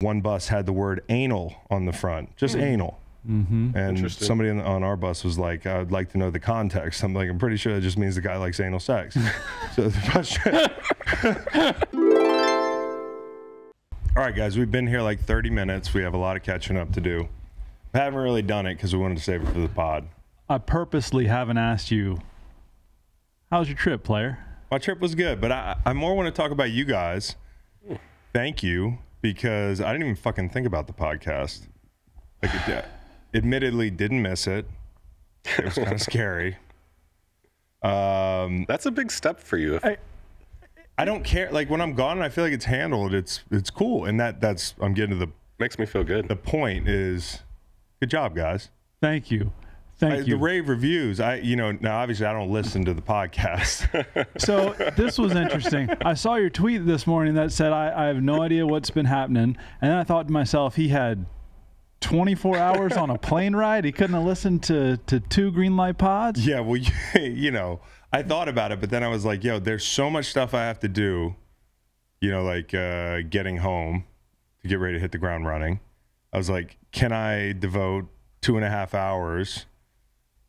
one bus had the word anal on the front, just anal. Mm-hmm. And somebody on our bus was like, I would like to know the context. I'm like, I'm pretty sure that just means the guy likes anal sex. So the bus All right, guys, we've been here like 30 minutes. We have a lot of catching up to do. We haven't really done it because we wanted to save it for the pod. I purposely haven't asked you, how's your trip, player? My trip was good, but I more want to talk about you guys. Thank you, because I didn't even fucking think about the podcast. Like, admittedly, didn't miss it. It was kind of scary. That's a big step for you. I don't care. Like, when I'm gone and I feel like it's handled, it's cool. And that's I'm getting to the... Makes me feel good. The point is, good job, guys. Thank you. Thank you. The rave reviews, now obviously I don't listen to the podcast. So this was interesting. I saw your tweet this morning that said, I have no idea what's been happening. And then I thought to myself, he had 24 hours on a plane ride. He couldn't have listened to 2 green light pods. Yeah, well, I thought about it, but then I was like, yo, there's so much stuff I have to do, like getting home to get ready to hit the ground running. I was like, can I devote 2.5 hours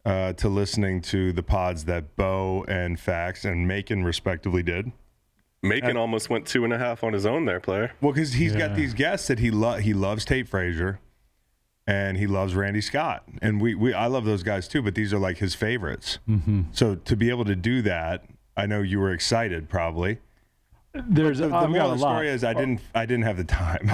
to listening to the pods that Bo and Fax and Macon respectively did? Macon almost went 2.5 on his own there, player. Well, because he's got these guests that he loves Tate Frazier and he loves Randy Scott. And I love those guys too, but these are like his favorites. Mm-hmm. So to be able to do that, I know you were excited probably. The moral of the story is I didn't have the time.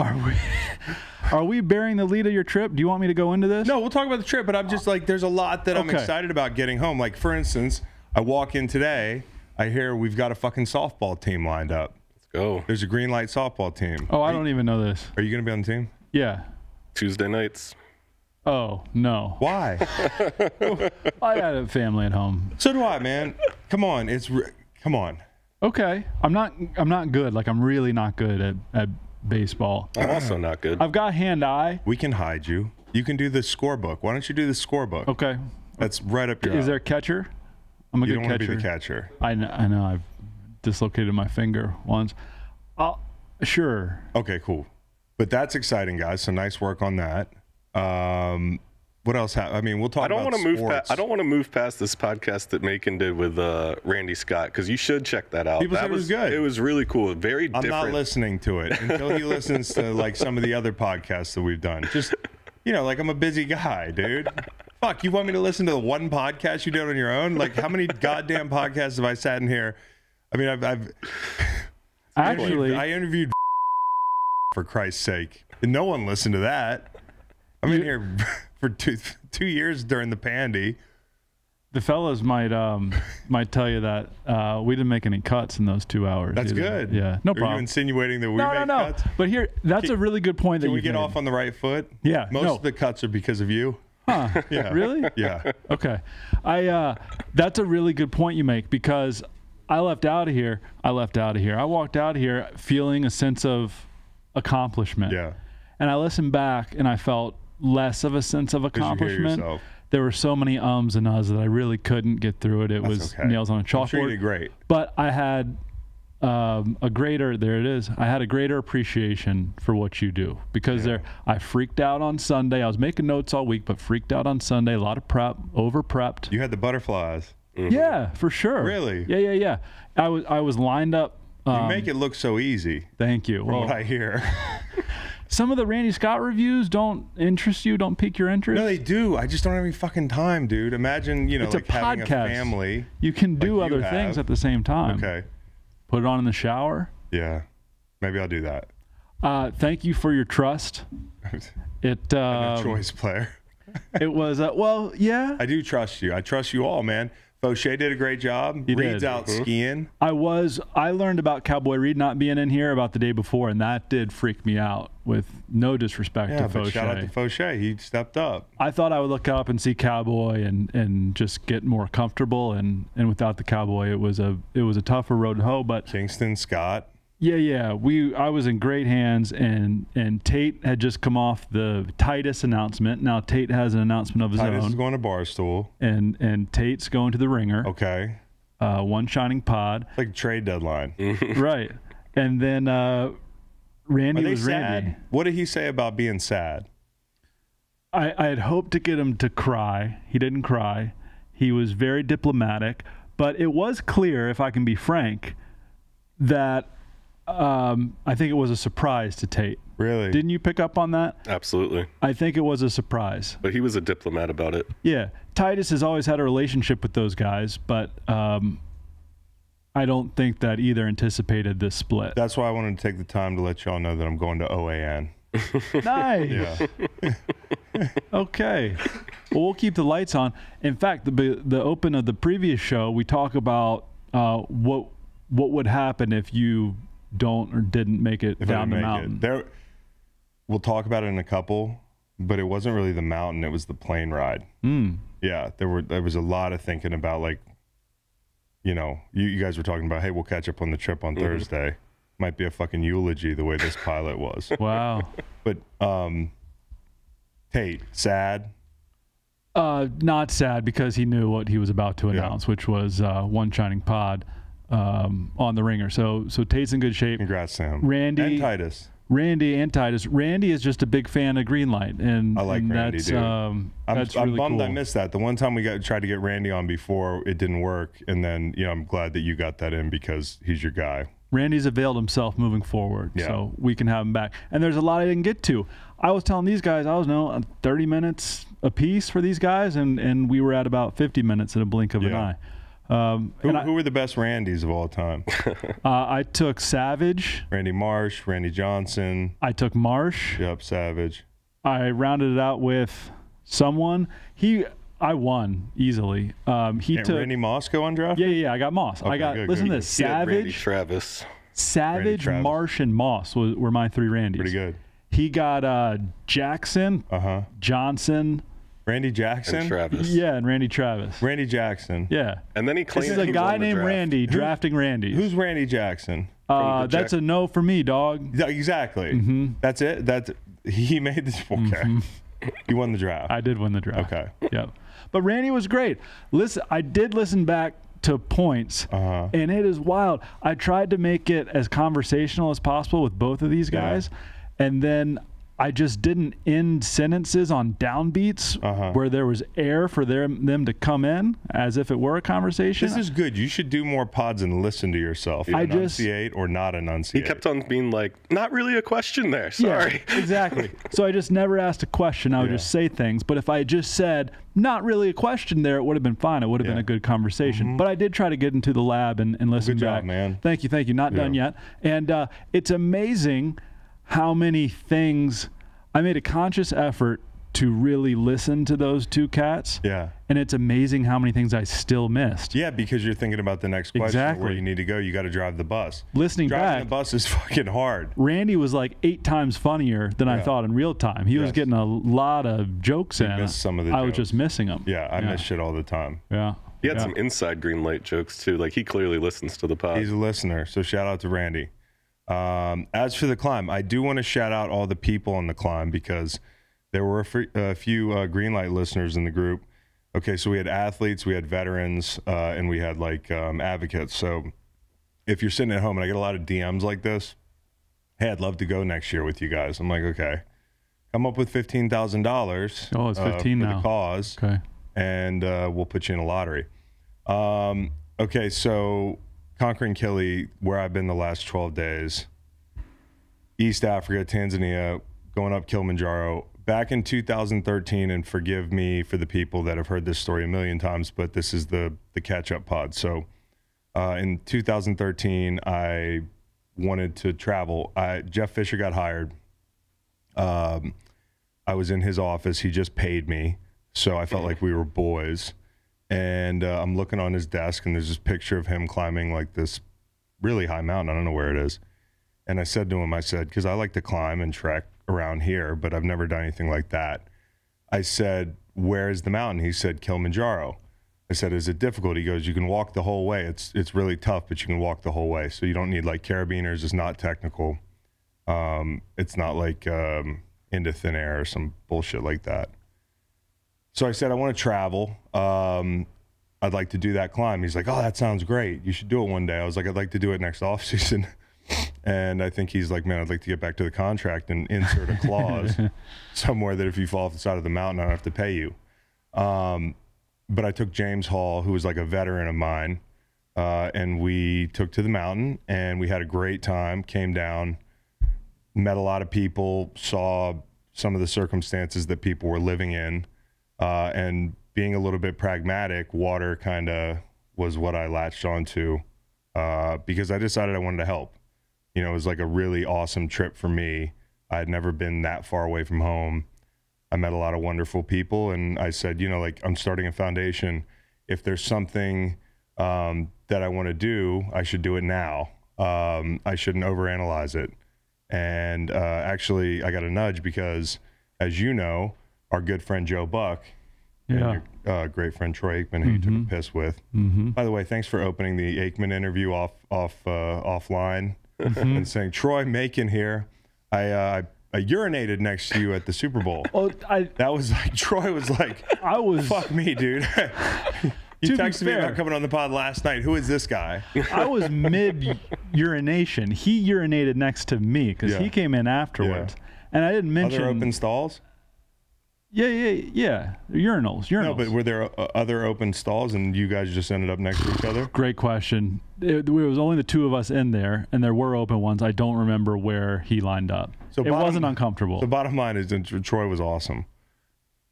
Are we bearing the lead of your trip? Do you want me to go into this? No, we'll talk about the trip, but I'm just like, there's a lot that I'm excited about getting home. Like, for instance, I walk in today, I hear we've got a fucking softball team lined up. Let's go. There's a green light softball team. Oh, I don't even know this. Are you going to be on the team? Yeah. Tuesday nights. Oh, no. Why? I got a family at home. So do I, man. Come on. Come on. Okay. I'm not good. Like, I'm really not good at baseball. I'm also not good. I've got hand-eye. We can hide you. You can do the scorebook. Why don't you do the scorebook? Okay. That's right up your Is there a catcher? I'm a you good don't catcher. Want to be the catcher. I know. I've dislocated my finger once. Sure. Okay, cool. But that's exciting, guys. So nice work on that. What else? We'll talk about sports. I don't want to move past this podcast that Macon did with Randy Scott, because you should check that out. People said it was good. It was really cool. Very different. I'm not listening to it until he listens to like some of the other podcasts that we've done. Just, like I'm a busy guy, dude. Fuck, you want me to listen to the one podcast you did on your own? Like, how many goddamn podcasts have I sat in here? I mean, I interviewed for Christ's sake, and no one listened to that. I'm in here for two years during the pandy. The fellas might tell you that we didn't make any cuts in those 2 hours. That's either. good. Yeah, no problem. Are you insinuating that we make cuts? But here, that's a really good point. Can we get off on the right foot? Yeah. Most of the cuts are because of you. Huh. Yeah. Really? Yeah. Okay. That's a really good point you make, because I left out of here. I walked out of here feeling a sense of accomplishment. Yeah. And I listened back and I felt less of a sense of accomplishment. There were so many ums and uhs that I really couldn't get through it. It was nails on a chalkboard. I'm sure you did great. But I had a greater appreciation for what you do, because I freaked out on Sunday. I was making notes all week, but freaked out on Sunday. A lot of prep, over prepped. You had the butterflies. Mm-hmm. Yeah, for sure. Really? Yeah. I was lined up. You make it look so easy. Thank you. From what I hear. Some of the Randy Scott reviews don't interest you, don't pique your interest? No, they do. I just don't have any fucking time, dude. Imagine, it's like having a family. You can do other things at the same time. Okay. Put it on in the shower. Yeah. Maybe I'll do that. Thank you for your trust. No choice, player. It was, yeah. I do trust you. I trust you all, man. Fauché did a great job. Reed's out skiing. I learned about Cowboy Reed not being in here about the day before, and that did freak me out, with no disrespect to Fauché. Shout out to Fauché. He stepped up. I thought I would look up and see Cowboy and just get more comfortable, and without the Cowboy, it was a tougher road to hoe. But Kingston, Scott. Yeah. I was in great hands, and Tate had just come off the Titus announcement. Now Tate has an announcement of his own. Titus is going to Barstool. And Tate's going to the Ringer. Okay. One Shining Pod. Like trade deadline. Right. And then Randy Are they was sad? Randy. What did he say about being sad? I had hoped to get him to cry. He didn't cry. He was very diplomatic, but it was clear, if I can be frank, that I think it was a surprise to Tate. Really? Didn't you pick up on that? Absolutely. I think it was a surprise. But he was a diplomat about it. Yeah. Titus has always had a relationship with those guys, but I don't think that either anticipated this split. That's why I wanted to take the time to let y'all know that I'm going to OAN. Nice. Yeah. Okay. Well, we'll keep the lights on. In fact, the open of the previous show, we talk about what would happen if you don't or didn't make it down the mountain. We'll talk about it in a couple, but it wasn't really the mountain. It was the plane ride. Yeah, there was a lot of thinking about, like, you know, you guys were talking about, hey, we'll catch up on the trip on Thursday. Might be a fucking eulogy the way this pilot was. Wow. But Tate, sad? Not sad, because he knew what he was about to announce, which was One Shining Pod on the ringer. So Tate's in good shape. Congrats to him. Randy and Titus. Randy is just a big fan of Greenlight, and I like Randy, that's, dude. that's I'm really bummed cool. I missed that. The one time we tried to get Randy on before, it didn't work, and then I'm glad that you got that in because he's your guy. Randy's availed himself moving forward, so we can have him back. And there's a lot I didn't get to. I was telling these guys, 30 minutes a piece for these guys, and we were at about 50 minutes in a blink of an eye. Who were the best Randys of all time? I took Savage. Randy Marsh, Randy Johnson. I took Marsh. Yep, Savage. I rounded it out with someone. I won easily. He took Randy Moss go on draft? Yeah. I got Moss. Okay, I got. good, Listen good, to this. He had Randy Savage, Travis. Savage, Travis. Marsh, and Moss were my three Randys. Pretty good. He got Jackson, Johnson, Randy Jackson? And Travis. yeah, and Randy Travis. Randy Jackson. Yeah. And then he This claimed is he a was guy on the named draft. Randy drafting Randys. Who's Randy Jackson? That's a no for me, dog. Yeah, exactly. That's it? He made this. Okay. You won the draft. I did win the draft. Okay. Yep. But Randy was great. Listen, I did listen back to points, and it is wild. I tried to make it as conversational as possible with both of these guys, and then I just didn't end sentences on downbeats where there was air for them to come in as if it were a conversation. This is good. You should do more pods and listen to yourself. Enunciate or not enunciate. He kept on being like, not really a question there. Sorry. Yeah, exactly. So I just never asked a question. I would just say things. But if I had just said, not really a question there, it would have been fine. It would have been a good conversation. But I did try to get into the lab and listen Good back. job, man. Thank you. Not done yet. And it's amazing how many things I made a conscious effort to really listen to those two cats. Yeah. And it's amazing how many things I still missed. Yeah, because you're thinking about the next question. Exactly. Where you need to go. You got to drive the bus. Listening Driving back, the bus is fucking hard. Randy was like 8 times funnier than I thought in real time. He was getting a lot of jokes in. Missed some of the I was jokes. just missing them. Yeah, I miss shit all the time. Yeah. He had some inside Greenlight jokes, too. Like, he clearly listens to the pod. He's a listener, so shout out to Randy. As for the climb, I do want to shout out all the people on the climb because there were a few Greenlight listeners in the group. Okay, so we had athletes, we had veterans, and we had like advocates. So if you're sitting at home, and I get a lot of DMs like this, hey, I'd love to go next year with you guys. I'm like, okay, come up with $15,000. Oh, it's 15 for now. the cause. Okay. And we'll put you in a lottery. Okay, so conquering Kili, where I've been the last 12 days, East Africa, Tanzania, going up Kilimanjaro. Back in 2013, and forgive me for the people that have heard this story a million times, but this is the catch-up pod. So in 2013, I wanted to travel. Jeff Fisher got hired. I was in his office. He just paid me, so I felt like we were boys. And I'm looking on his desk, and there's this picture of him climbing like this really high mountain. I don't know where it is. And I said to him, because I like to climb and trek around here, but I've never done anything like that. I said, where is the mountain? He said, Kilimanjaro. I said, is it difficult? He goes, you can walk the whole way. It's really tough, but you can walk the whole way. So you don't need like carabiners. It's not technical. It's not like into thin air or some bullshit like that. So I said, I want to travel. I'd like to do that climb. He's like, oh, that sounds great. You should do it one day. I was like, I'd like to do it next off season. And I think he's like, man, I'd like to get back to the contract and insert a clause somewhere that if you fall off the side of the mountain, I don't have to pay you. But I took James Hall, who was like a veteran of mine, and we took to the mountain, and we had a great time, came down, met a lot of people, saw some of the circumstances that people were living in, and being a little bit pragmatic, water kind of was what I latched onto, because I decided I wanted to help. You know, it was like a really awesome trip for me. I had never been that far away from home. I met a lot of wonderful people, and I said, you know, like, I'm starting a foundation. If there's something that I want to do, I should do it now. I shouldn't overanalyze it. And actually, I got a nudge because, as you know, our good friend Joe Buck, and your great friend Troy Aikman, who you took a piss with. By the way, thanks for opening the Aikman interview offline and saying, Troy Macon here. I urinated next to you at the Super Bowl. Oh, that was like, Troy was like, fuck me, dude. You texted me about coming on the pod last night. Who is this guy? I was mid urination. He urinated next to me because he came in afterwards. And I didn't mention other open stalls. Yeah. Urinals. No, but were there other open stalls and you guys just ended up next to each other? Great question. It was only the two of us in there, and there were open ones. I don't remember where he lined up. So it wasn't uncomfortable. The bottom line is that Troy was awesome.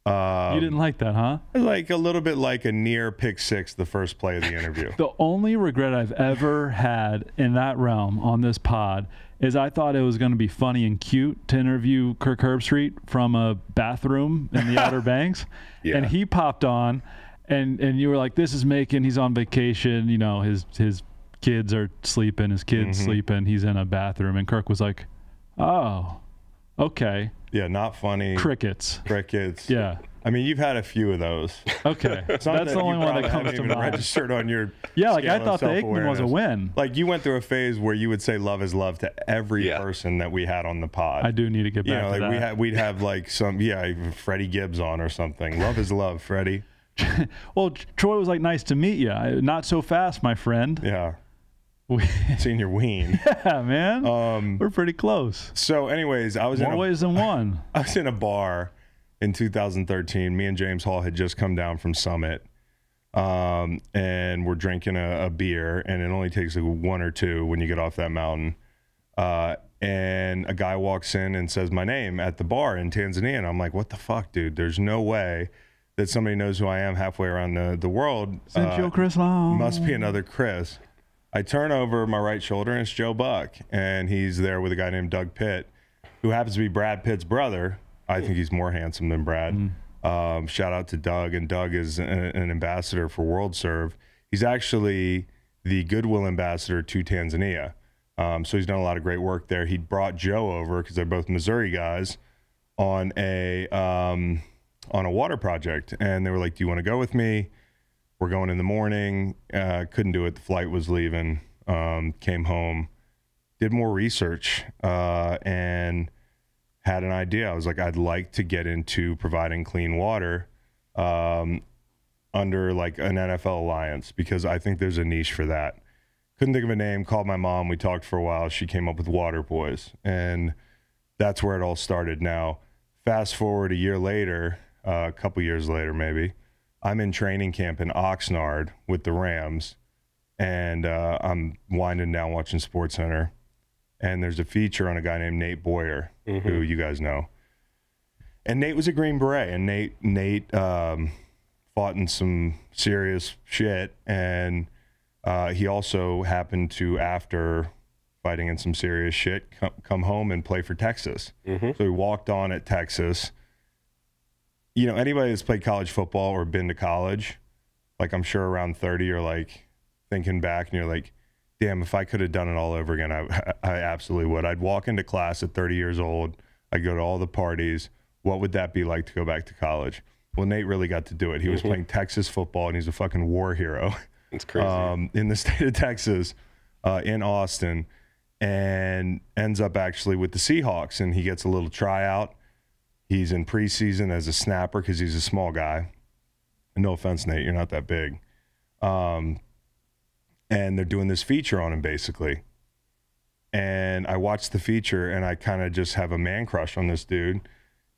You didn't like that, huh? Like a little bit like a near pick six the first play of the interview. The only regret I've ever had in that realm on this pod is I thought it was going to be funny and cute to interview Kirk Herbstreit from a bathroom in the Outer Banks. And he popped on, and you were like, this is Macon. He's on vacation. You know, his kids are sleeping. His kids sleeping. He's in a bathroom. And Kirk was like, oh, okay. Yeah, not funny. Crickets. Yeah. I mean, you've had a few of those. Okay. That's the only one that comes to mind. Registered on your like I thought the Aikman was a win. Like you went through a phase where you would say love is love to every person that we had on the pod. I do need to get back to that. We'd have like some, Freddie Gibbs on or something. Love is love, Freddie. Well, Troy was like, nice to meet you. Not so fast, my friend. Yeah. Seen your ween. Yeah, man. We're pretty close. So anyways, more ways than one. I was in a bar in 2013. Me and James Hall had just come down from Summit, and we're drinking a beer, and it only takes like one or two when you get off that mountain. And a guy walks in and says my name at the bar in Tanzania, and I'm like, what the fuck, dude? There's no way that somebody knows who I am halfway around the world. Chris Long. Must be another Chris. I turn over my right shoulder, and it's Joe Buck, and he's there with a guy named Doug Pitt, who happens to be Brad Pitt's brother. I think he's more handsome than Brad. Shout out to Doug, and Doug is an ambassador for World Serve. He's actually the Goodwill ambassador to Tanzania, so he's done a lot of great work there. He brought Joe over because they're both Missouri guys on a water project, and they were like, "Do you want to go with me? We're going in the morning." Couldn't do it. The flight was leaving. Came home, did more research, and had an idea. I was like, I'd like to get into providing clean water under like an NFL alliance, because I think there's a niche for that. Couldn't think of a name. Called my mom. We talked for a while. She came up with Water Boys, and that's where it all started. Now, fast forward a year later, a couple years later maybe, I'm in training camp in Oxnard with the Rams, and I'm winding down watching SportsCenter, and there's a feature on a guy named Nate Boyer, who you guys know. And Nate was a Green Beret, and Nate fought in some serious shit, and he also happened to, after fighting in some serious shit, come home and play for Texas. So he walked on at Texas. You know, anybody that's played college football or been to college, like I'm sure around 30, you're like thinking back and you're like, damn, if I could have done it all over again, I absolutely would. I'd walk into class at 30 years old. I'd go to all the parties. What would that be like to go back to college? Well, Nate really got to do it. He was playing Texas football, and he's a fucking war hero. It's crazy. In the state of Texas, in Austin, and ends up actually with the Seahawks, and he gets a little tryout. He's in preseason as a snapper because he's a small guy. And no offense, Nate, you're not that big. And they're doing this feature on him, basically. and I watched the feature, and I kind of just have a man crush on this dude.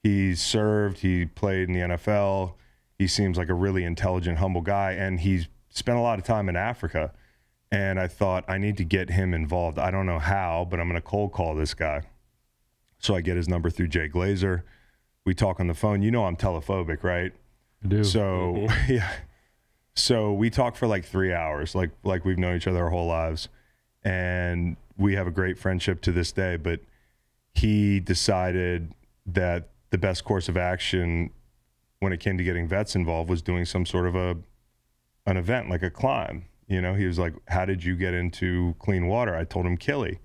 He served, he played in the NFL. He seems like a really intelligent, humble guy, and he's spent a lot of time in Africa. And I thought, I need to get him involved. I don't know how, but I'm going to cold call this guy. So I get his number through Jay Glazer. We talk on the phone. You know I'm telephobic, right? I do. So, yeah. So we talk for like 3 hours, like we've known each other our whole lives. And we have a great friendship to this day. But he decided that the best course of action when it came to getting vets involved was doing some sort of an event, like a climb. You know, he was like, how did you get into clean water? I told him Kili.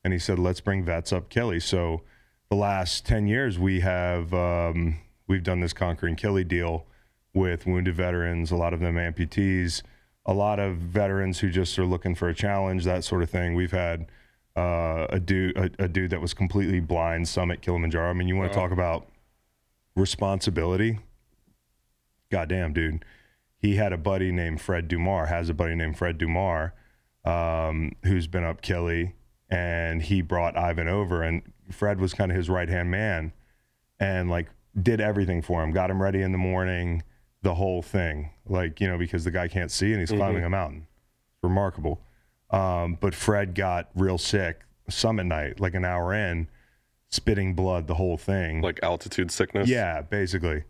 And he said, let's bring vets up Kili. So the last 10 years, we have we've done this Conquering Kili deal with wounded veterans, a lot of them amputees, a lot of veterans who just are looking for a challenge, that sort of thing. We've had a dude that was completely blind summit Kilimanjaro. I mean, you want to talk about responsibility? Goddamn, dude. He had a buddy named Fred Dumar, has a buddy named Fred Dumar, who's been up Kili, and he brought Ivan over, and Fred was kind of his right-hand man and, like, did everything for him, got him ready in the morning, the whole thing, like, you know, because the guy can't see and he's climbing a mountain. Remarkable. But Fred got real sick summit night, like an hour in, spitting blood, the whole thing. Like altitude sickness? Yeah, basically.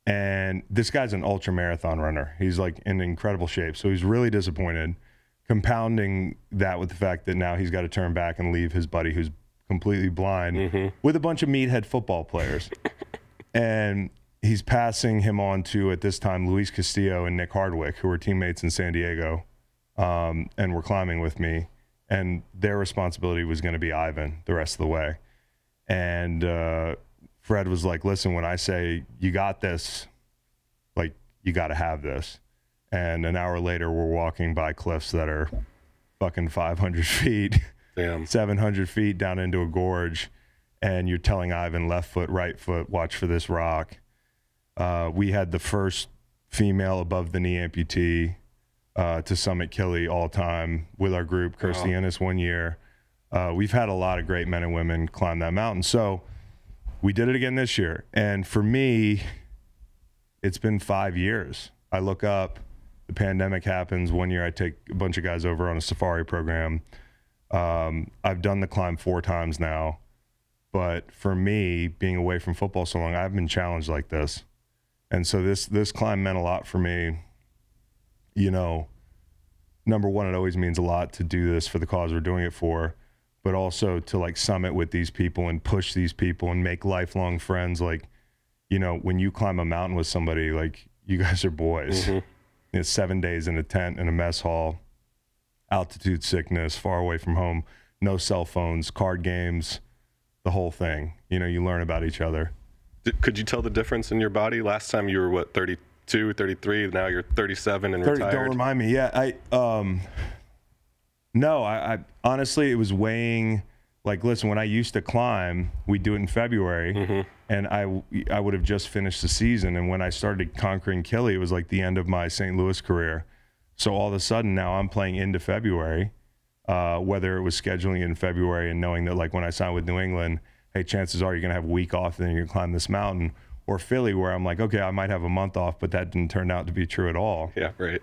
And this guy's an ultra marathon runner. He's like in incredible shape. So he's really disappointed, compounding that with the fact that now he's got to turn back and leave his buddy who's completely blind with a bunch of meathead football players. And he's passing him on to, at this time, Luis Castillo and Nick Hardwick, who were teammates in San Diego and were climbing with me. And their responsibility was going to be Ivan the rest of the way. And Fred was like, listen, when I say you got this, like, you got to have this. And an hour later, we're walking by cliffs that are fucking 500 feet, Damn. 700 feet down into a gorge. And you're telling Ivan, left foot, right foot, watch for this rock. We had the first female above the knee amputee to summit Kili all time with our group, Kirstie Ennis, 1 year. We've had a lot of great men and women climb that mountain. So we did it again this year. And for me, it's been 5 years. I look up, the pandemic happens. 1 year I take a bunch of guys over on a safari program. I've done the climb 4 times now. But for me, being away from football so long, I've been challenged like this. And so this climb meant a lot for me. You know, number one, it always means a lot to do this for the cause we're doing it for, but also to like summit with these people and push these people and make lifelong friends. Like, you know, when you climb a mountain with somebody, like, you guys are boys. You know, 7 days in a tent in a mess hall, altitude sickness, far away from home, no cell phones, card games, the whole thing. You know, you learn about each other. Could you tell the difference in your body? Last time you were, what, 32, 33? Now you're 37 and 30, retired? Don't remind me. Yeah, I honestly, it was weighing, like, listen, when I used to climb, we'd do it in February, and I would have just finished the season. And when I started Conquering Kili, it was like the end of my St. Louis career. So all of a sudden now I'm playing into February, whether it was scheduling in February and knowing that, like, when I signed with New England, hey, chances are you're going to have a week off, then you're going to climb this mountain. Or Philly, where I'm like, okay, I might have a month off, but that didn't turn out to be true at all. Yeah, right.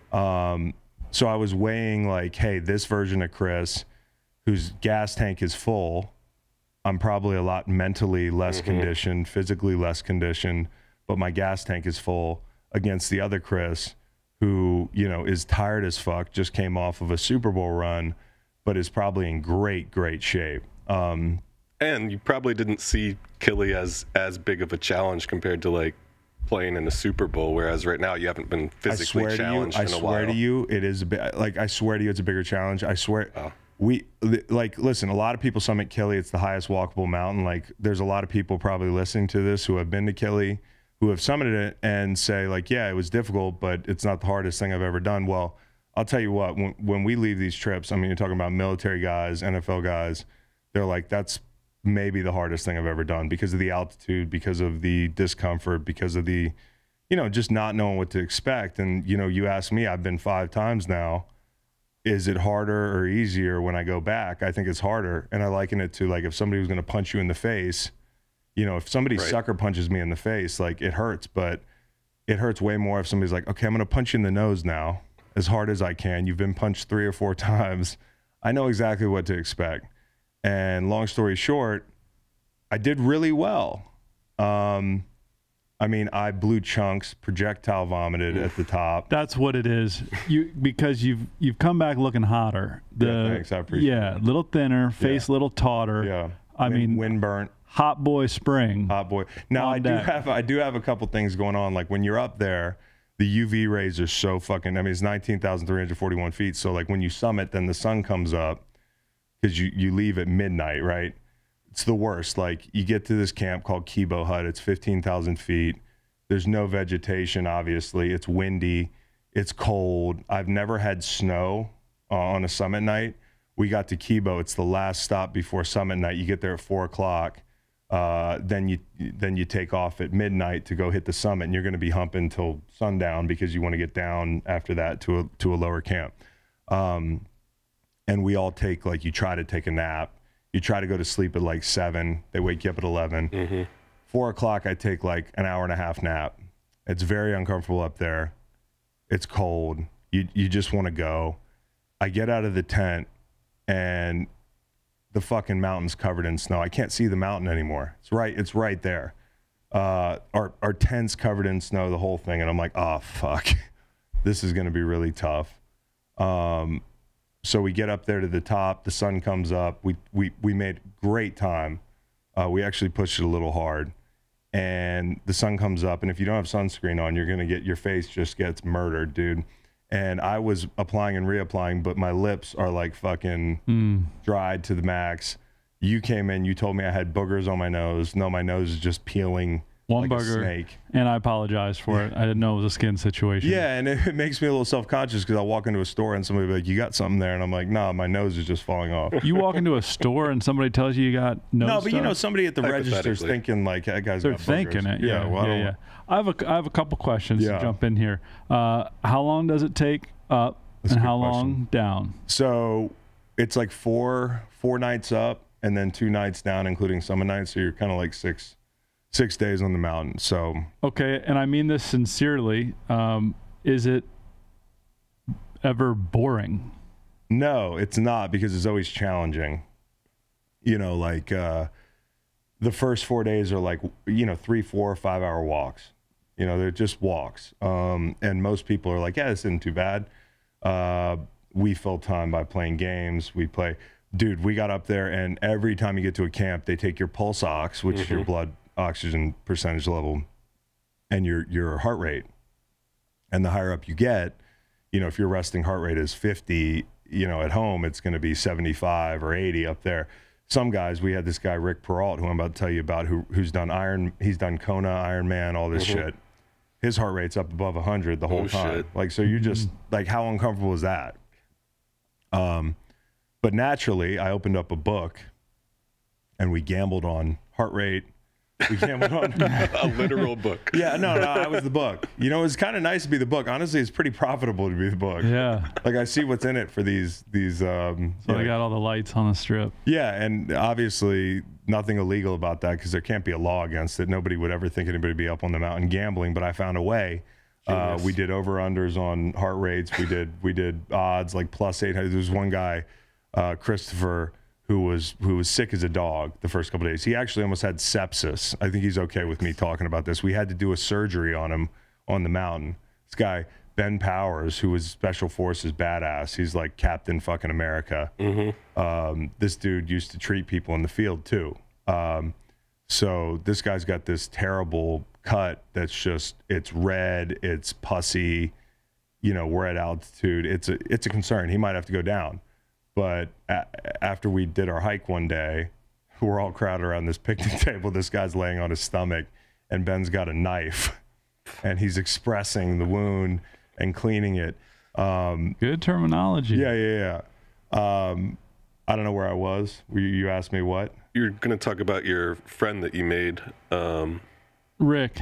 So I was weighing, like, hey, this version of Chris, whose gas tank is full, I'm probably a lot mentally less conditioned, physically less conditioned, but my gas tank is full, against the other Chris, who, you know, is tired as fuck, just came off of a Super Bowl run, but is probably in great, great shape. And you probably didn't see Kili as big of a challenge compared to, like, playing in the Super Bowl, whereas right now you haven't been physically challenged in a while. I swear to you, it is a bit, like, I swear to you, it's a bigger challenge. I swear. Oh. Like, listen, a lot of people summit Kili. It's the highest walkable mountain. Like, there's a lot of people probably listening to this who have been to Kili, who have summited it and say, like, yeah, it was difficult, but it's not the hardest thing I've ever done. Well, I'll tell you what, when we leave these trips, I mean, you're talking about military guys, NFL guys, they're like, that's maybe the hardest thing I've ever done, because of the altitude, because of the discomfort, because of the, you know, just not knowing what to expect. And, you know, you ask me, I've been 5 times now. is it harder or easier when I go back? I think it's harder. And I liken it to like if somebody was going to punch you in the face, you know, if somebody sucker punches me in the face, like it hurts, but it hurts way more if somebody's like, okay, I'm going to punch you in the nose now as hard as I can. You've been punched 3 or 4 times. I know exactly what to expect. And long story short, I did really well. I mean, I blew chunks, projectile vomited at the top. That's what it is. Because you've come back looking hotter. Thanks, I appreciate it. Yeah, little thinner, face a little tauter. Yeah. I mean, wind burnt. Hot boy spring. Hot boy. Now I do have a couple things going on. Like when you're up there, the UV rays are so fucking. I mean, it's 19,341 feet. So like when you summit, then the sun comes up because you leave at midnight, right? It's the worst. Like you get to this camp called Kibo Hut. It's 15,000 feet. There's no vegetation, obviously. It's windy. It's cold. I've never had snow on a summit night. We got to Kibo. It's the last stop before summit night. You get there at 4 o'clock. Then you take off at midnight to go hit the summit, and you're going to be humping till sundown because you want to get down after that to a lower camp. And we all take, like, you try to take a nap. You try to go to sleep at like 7. They wake you up at 11. Mm-hmm. 4 o'clock, I take like an hour and a half nap. It's very uncomfortable up there. It's cold. You just want to go. I get out of the tent, and the fucking mountain's covered in snow. I can't see the mountain anymore. It's right there. Our tent's covered in snow, the whole thing. And I'm like, oh, fuck. This is going to be really tough. So we get up there to the top. The sun comes up. We made great time. We actually pushed it a little hard. And the sun comes up. And if you don't have sunscreen on, you're going to get, your face just gets murdered, dude. And I was applying and reapplying, but my lips are like fucking dried to the max. You came in, you told me I had boogers on my nose. No, my nose is just peeling like a snake. And I apologize for it. I didn't know it was a skin situation. Yeah, and it makes me a little self-conscious because I'll walk into a store and somebody will be like, you got something there? And I'm like, nah, my nose is just falling off. You walk into a store and somebody tells you you got nose No, but you know, stuff? somebody at the register's thinking like, that guy's They're got boogers. thinking it. Yeah, yeah. I have a couple questions to jump in here. How long does it take up and how long down? So it's like four nights up and then 2 nights down, including summer nights. So you're kind of like six days on the mountain. So okay, and I mean this sincerely. Is it ever boring? No, it's not, because it's always challenging. You know, like the first 4 days are like, 3, 4, 5 hour walks. You know, they're just walks. And most people are like, yeah, this isn't too bad. We fill time by playing games. Dude, we got up there, and every time you get to a camp, they take your pulse ox, which is your blood oxygen percentage level, and your heart rate. And the higher up you get, if your resting heart rate is 50, at home, it's going to be 75 or 80 up there. Some guys, we had this guy, Rick Peralt, who I'm about to tell you about, who's done he's done Kona, Ironman, all this shit. His heart rate's up above 100 the whole time. Shit. Like, so you just, like, how uncomfortable is that? But naturally, I opened up a book, and we gambled on heart rate. We gambled on a literal book. Yeah, no, I was the book. It's kind of nice to be the book. Honestly, it's pretty profitable to be the book. Yeah. Like, I see what's in it for these. So they got all the lights on the strip. Yeah, and obviously nothing illegal about that, because there can't be a law against it. Nobody would ever think anybody would be up on the mountain gambling, but I found a way. We did over-unders on heart rates. We did odds like plus 800. There was one guy, Christopher, who was sick as a dog the first couple of days. He actually almost had sepsis. I think he's okay with me talking about this. We had to do a surgery on him on the mountain. This guy, Ben Powers, who was Special Forces badass. He's like Captain fucking America. This dude used to treat people in the field too. So this guy's got this terrible cut that's just, it's red, it's pussy. We're at altitude. It's a concern. He might have to go down. But after we did our hike one day, we're all crowded around this picnic table. This guy's laying on his stomach, and Ben's got a knife, and he's expressing the wound and cleaning it. Good terminology. Yeah. I don't know where I was. You asked me what? You're going to talk about your friend that you made. Rick.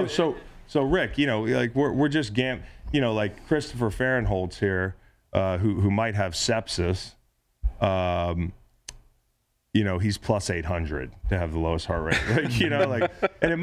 So Rick, like we're just like Christopher Fahrenholtz here. who might have sepsis, you know, he's plus 800 to have the lowest heart rate. Like, you know, like, and it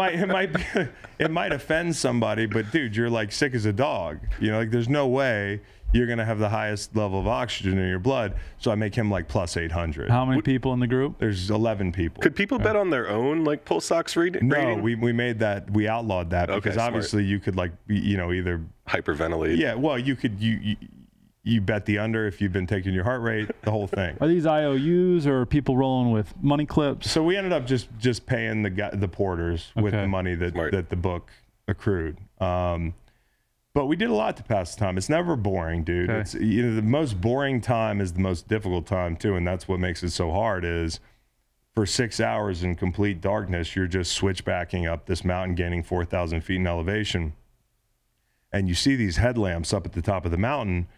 might offend somebody, but dude, you're like sick as a dog. You know, like there's no way you're going to have the highest level of oxygen in your blood. So I make him like plus 800. How many people in the group? There's 11 people. Could people bet on their own like pulse ox rating? No, we made that, we outlawed that because obviously you could like, you know, either hyperventilate. Yeah, well, you could, you bet the under if you've been taking your heart rate, the whole thing. Are these IOUs or are people rolling with money clips? So we ended up just paying the porters with the money that the book accrued. But we did a lot to pass the time. It's never boring, dude. Okay. It's, you know, the most boring time is the most difficult time too, and that's what makes it so hard. Is for 6 hours in complete darkness, you're just switchbacking up this mountain, gaining 4,000 feet in elevation, and you see these headlamps up at the top of the mountain,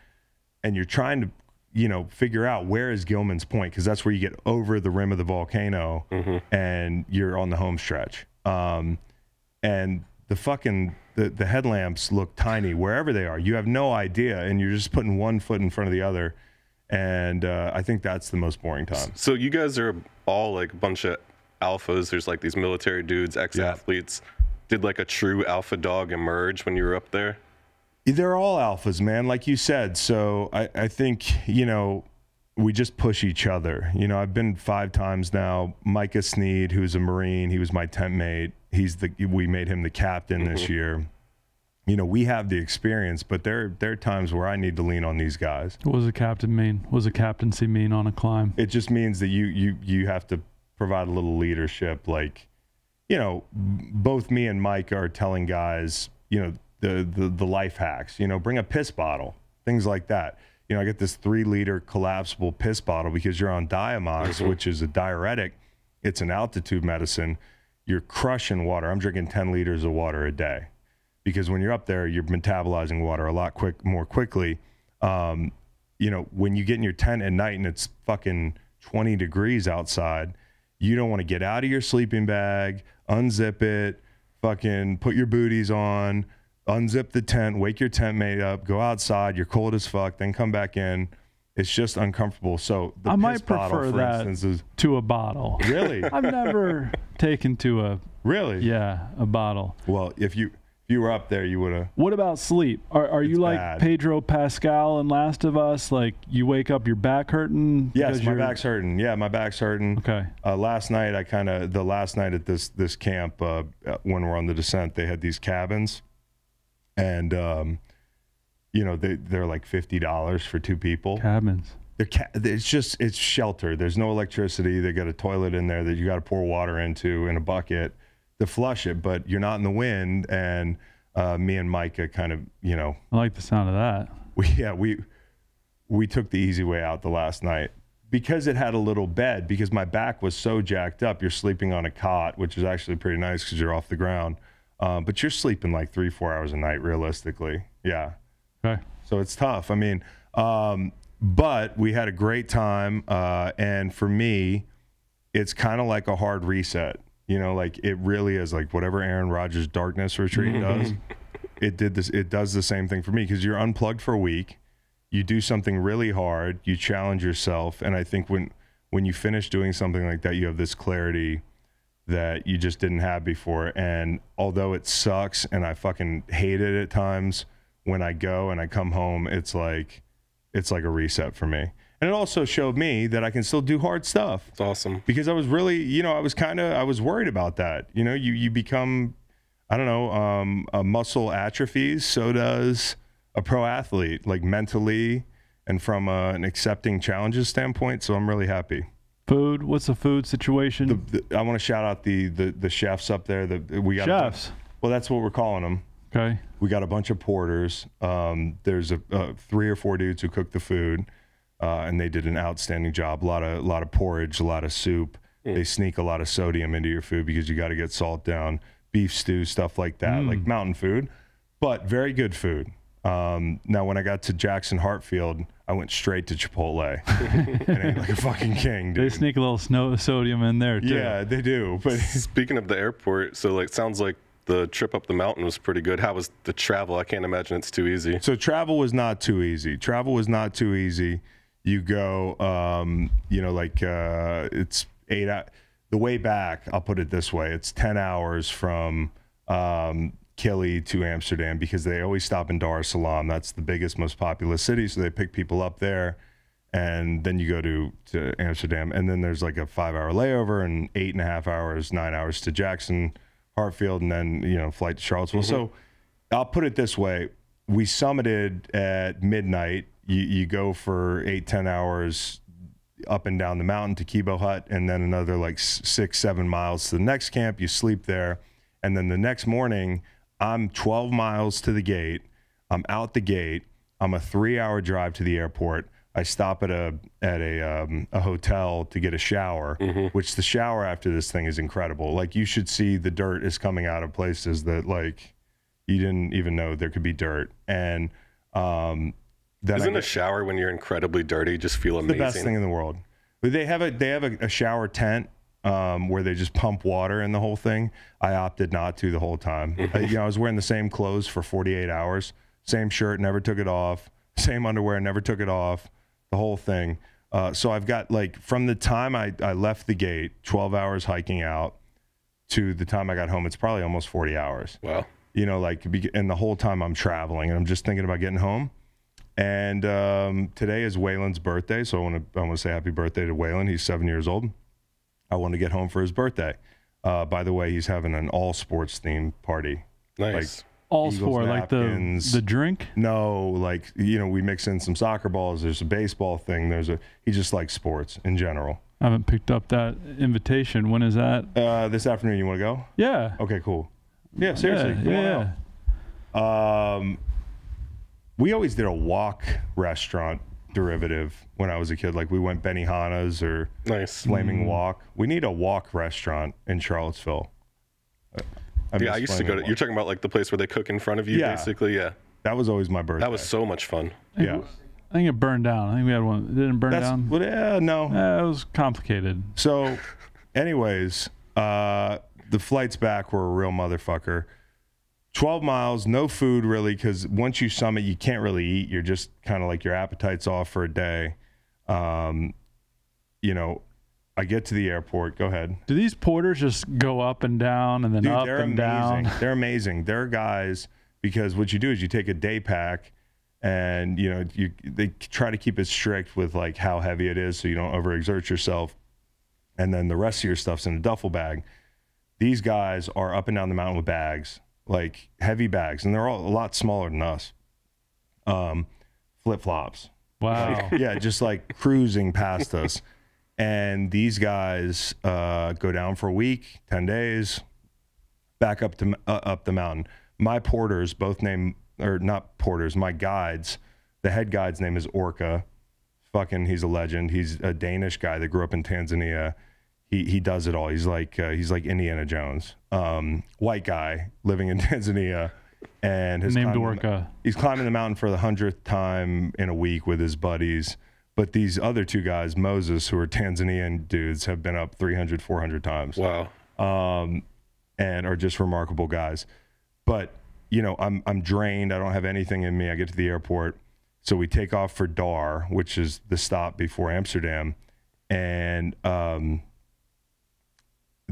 and you're trying to, you know, figure out where is Gilman's Point, because that's where you get over the rim of the volcano, and you're on the home stretch. And the fucking the headlamps look tiny wherever they are. You have no idea, and you're just putting one foot in front of the other. And I think that's the most boring time. So you guys are all like a bunch of alphas. There's like these military dudes, ex-athletes. Yeah. Did like a true alpha dog emerge when you were up there? They're all alphas, man, like you said. So I think, you know, we just push each other. You know, I've been 5 times now. Micah Sneed, who's a Marine, he was my tent mate. We made him the captain this year. You know, we have the experience, but there are times where I need to lean on these guys. What does a captain mean? What does a captaincy mean on a climb? It just means that you have to provide a little leadership. Like, you know, both me and Mike are telling guys, you know, the life hacks. You know, bring a piss bottle, things like that. You know, I get this 3-liter collapsible piss bottle because you're on Diamox, which is a diuretic. It's an altitude medicine. You're crushing water. I'm drinking 10 liters of water a day because when you're up there, you're metabolizing water a lot more quickly. You know, when you get in your tent at night and it's fucking 20 degrees outside, you don't want to get out of your sleeping bag, unzip it, fucking put your booties on, unzip the tent, wake your tent mate up, go outside, you're cold as fuck, then come back in. It's just uncomfortable. So the I piss might bottle, prefer for that instance, is to a bottle. really. I've never taken to a a bottle. Well, if you were up there, you would have. What about sleep? Are you like bad. Pedro Pascal in Last of Us? Like you wake up, your back hurting? Yes, my back's hurting. Yeah, my back's hurting. Okay. Last night, the last night at this camp, when we're on the descent, they had these cabins, and you know, they're like $50 for 2 people. Cabins. It's shelter. There's no electricity. They got a toilet in there that you got to pour water into in a bucket to flush it, but you're not in the wind. And me and Micah kind of, you know, I like the sound of that. We took the easy way out the last night because it had a little bed, because my back was so jacked up. You're sleeping on a cot, which is actually pretty nice because you're off the ground. But you're sleeping like 3-4 hours a night, realistically. Yeah. Okay. So it's tough. I mean, but we had a great time. And for me, it's kind of like a hard reset. You know, like it really is like whatever Aaron Rodgers' darkness retreat does. It does the same thing for me because you're unplugged for a week. You do something really hard. You challenge yourself. And I think when you finish doing something like that, you have this clarity that you just didn't have before. And although it sucks and I fucking hate it at times, when I go and I come home, it's like a reset for me. And it also showed me that I can still do hard stuff. It's awesome. Because I was really, you know, I was worried about that. You know, you become, I don't know, a muscle atrophies. So does a pro athlete, like mentally and from an accepting challenges standpoint. So I'm really happy. Food. What's the food situation? I want to shout out the chefs up there. We got chefs. Well, that's what we're calling them. Okay. We got a bunch of porters. There's 3 or 4 dudes who cook the food, and they did an outstanding job. A lot of porridge, a lot of soup. They sneak a lot of sodium into your food because you got to get salt down. Beef stew, stuff like that, like mountain food, but very good food. Now, when I got to Jackson Hartfield, I went straight to Chipotle and ate like a fucking king, dude. They sneak a little sodium in there, too. Yeah, they do. But speaking of the airport, so like sounds like the trip up the mountain was pretty good. How was the travel? I can't imagine it's too easy. So travel was not too easy. You go, it's 8 hours. The way back, I'll put it this way, it's 10 hours from Kili to Amsterdam because they always stop in Dar es Salaam. That's the biggest, most populous city, so they pick people up there, and then you go to Amsterdam, and then there's like a 5-hour layover and 8.5 hours, 9 hours to Jackson, Hartfield, and then, flight to Charlottesville. So I'll put it this way. We summited at midnight. You go for 8-10 hours up and down the mountain to Kibo Hut, and then another like 6-7 miles to the next camp. You sleep there, and then the next morning I'm 12 miles to the gate. I'm out the gate. I'm a 3-hour drive to the airport. I stop at a hotel to get a shower, which the shower after this thing is incredible. Like, you should see the dirt is coming out of places that like you didn't even know there could be dirt. And Doesn't a shower when you're incredibly dirty just feel amazing? The best thing in the world. They have a shower tent where they just pump water in the whole thing. I opted not to the whole time. I was wearing the same clothes for 48 hours, same shirt, never took it off, same underwear, never took it off, the whole thing. So I've got, like, from the time I left the gate, 12 hours hiking out, to the time I got home, it's probably almost 40 hours. Wow. And the whole time I'm traveling, and I'm just thinking about getting home. And today is Waylon's birthday, so I want to say happy birthday to Waylon. He's 7 years old. I want to get home for his birthday. By the way, he's having an all sports themed party. Nice. Like all sport, like the drink? No, like, we mix in some soccer balls. There's a baseball thing. He just likes sports in general. I haven't picked up that invitation. When is that? This afternoon. You want to go? Yeah. Okay, cool. Yeah, seriously. Yeah. Come on out. We always did a walk restaurant derivative when I was a kid. Like, we went Benihana's or Nice. Flaming Walk. We need a walk restaurant in Charlottesville. I used to go to. You're talking about like the place where they cook in front of you, basically. Yeah. That was always my birthday. That was so much fun. Yeah. I think it burned down. I think we had one. It didn't burn down? Well, yeah, no. It was complicated. So, anyways, the flights back were a real motherfucker. 12 miles, no food really, because once you summit, you can't really eat. You're just kind of like your appetite's off for a day. I get to the airport. Go ahead. Do these porters just go up and down and then up and down? They're amazing. They're guys, because what you do is you take a day pack and, they try to keep it strict with like how heavy it is so you don't overexert yourself. And then the rest of your stuff's in a duffel bag. These guys are up and down the mountain with bags. Like heavy bags, and they're all a lot smaller than us. Flip-flops. Wow. Just like cruising past us. And these guys go down for a week, 10 days, back up the mountain. My porters, my guides, the head guide's name is Orca. He's a legend. He's a Danish guy that grew up in Tanzania. He does it all. He's like Indiana Jones. White guy living in Tanzania, and named Orca. He's climbing the mountain for the 100th time in a week with his buddies. But these other two guys, Moses, who are Tanzanian dudes, have been up 300, 400 times. Wow. And are just remarkable guys. But I'm drained. I don't have anything in me. I get to the airport, so we take off for Dar, which is the stop before Amsterdam, and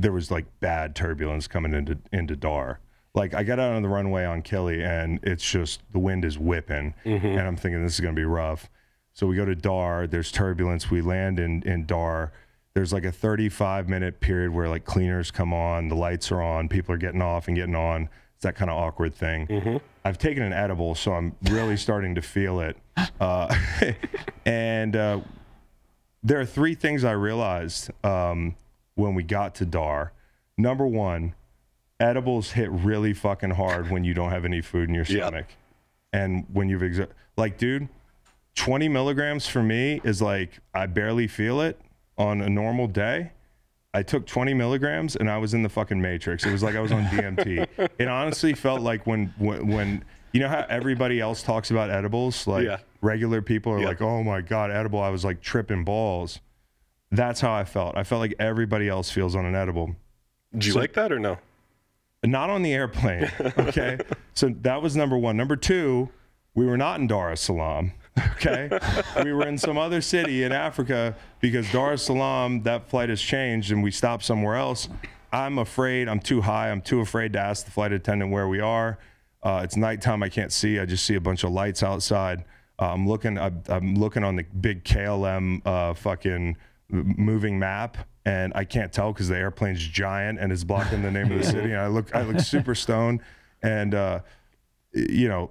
there was like bad turbulence coming into Dar. Like, I got out on the runway on Kili, and it's just, the wind is whipping, and I'm thinking this is going to be rough. So we go to Dar, there's turbulence, we land in Dar. There's like a 35-minute period where like cleaners come on, the lights are on, people are getting off and getting on. It's that kind of awkward thing. I've taken an edible, so I'm really starting to feel it. And there are three things I realized when we got to Dar. Number one, edibles hit really fucking hard when you don't have any food in your stomach. And when you've, dude, 20 milligrams for me is like, I barely feel it on a normal day. I took 20 milligrams and I was in the fucking Matrix. It was like I was on DMT. It honestly felt like when you know how everybody else talks about edibles? Like regular people are like, oh my God, edible. I was like tripping balls. That's how I felt. I felt like everybody else feels on an edible. Did you like that or no? Not on the airplane. Okay. So that was number one. Number two, we were not in Dar es Salaam. Okay. We were in some other city in Africa because Dar es Salaam, that flight has changed and we stopped somewhere else. I'm afraid I'm too high. I'm too afraid to ask the flight attendant where we are. It's nighttime. I can't see. I just see a bunch of lights outside. I'm looking on the big KLM fucking moving map, and I can't tell because the airplane's giant and it's blocking the name of the city. And I look super stoned, and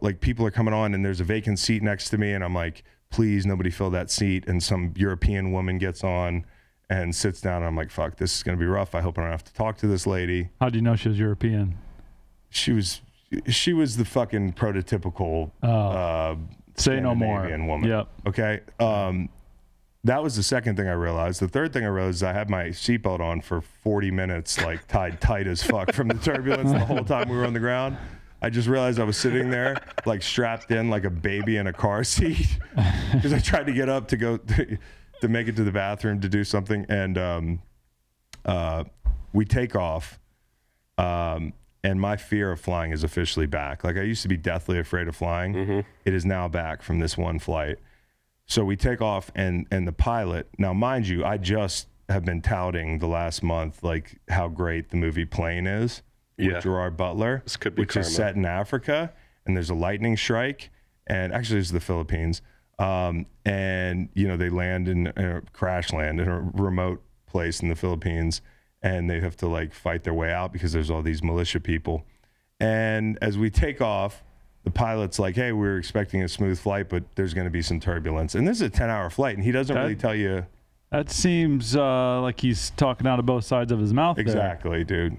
like people are coming on, and there's a vacant seat next to me, and I'm like, please, nobody fill that seat. And some European woman gets on and sits down, and I'm like, fuck, this is gonna be rough. I hope I don't have to talk to this lady. How do you know she was European? She was the fucking prototypical say no more woman. Yep. Okay. That was the second thing I realized. The third thing I realized is I had my seatbelt on for 40 minutes, like tied tight as fuck from the turbulence the whole time we were on the ground. I just realized I was sitting there like strapped in like a baby in a car seat because I tried to get up to go to make it to the bathroom to do something. And we take off. And my fear of flying is officially back. Like I used to be deathly afraid of flying. Mm-hmm. It is now back from this one flight. So we take off, and the pilot, now mind you, I just have been touting the last month like how great the movie Plane is with Gerard Butler, which is set in Africa, and there's a lightning strike, and actually it's the Philippines, and they land in crash land in a remote place in the Philippines, and they have to like fight their way out because there's all these militia people. And as we take off, the pilot's like, hey, we're expecting a smooth flight, but there's going to be some turbulence. And this is a 10-hour flight, and he doesn't really tell you. That seems like he's talking out of both sides of his mouth. Exactly, dude.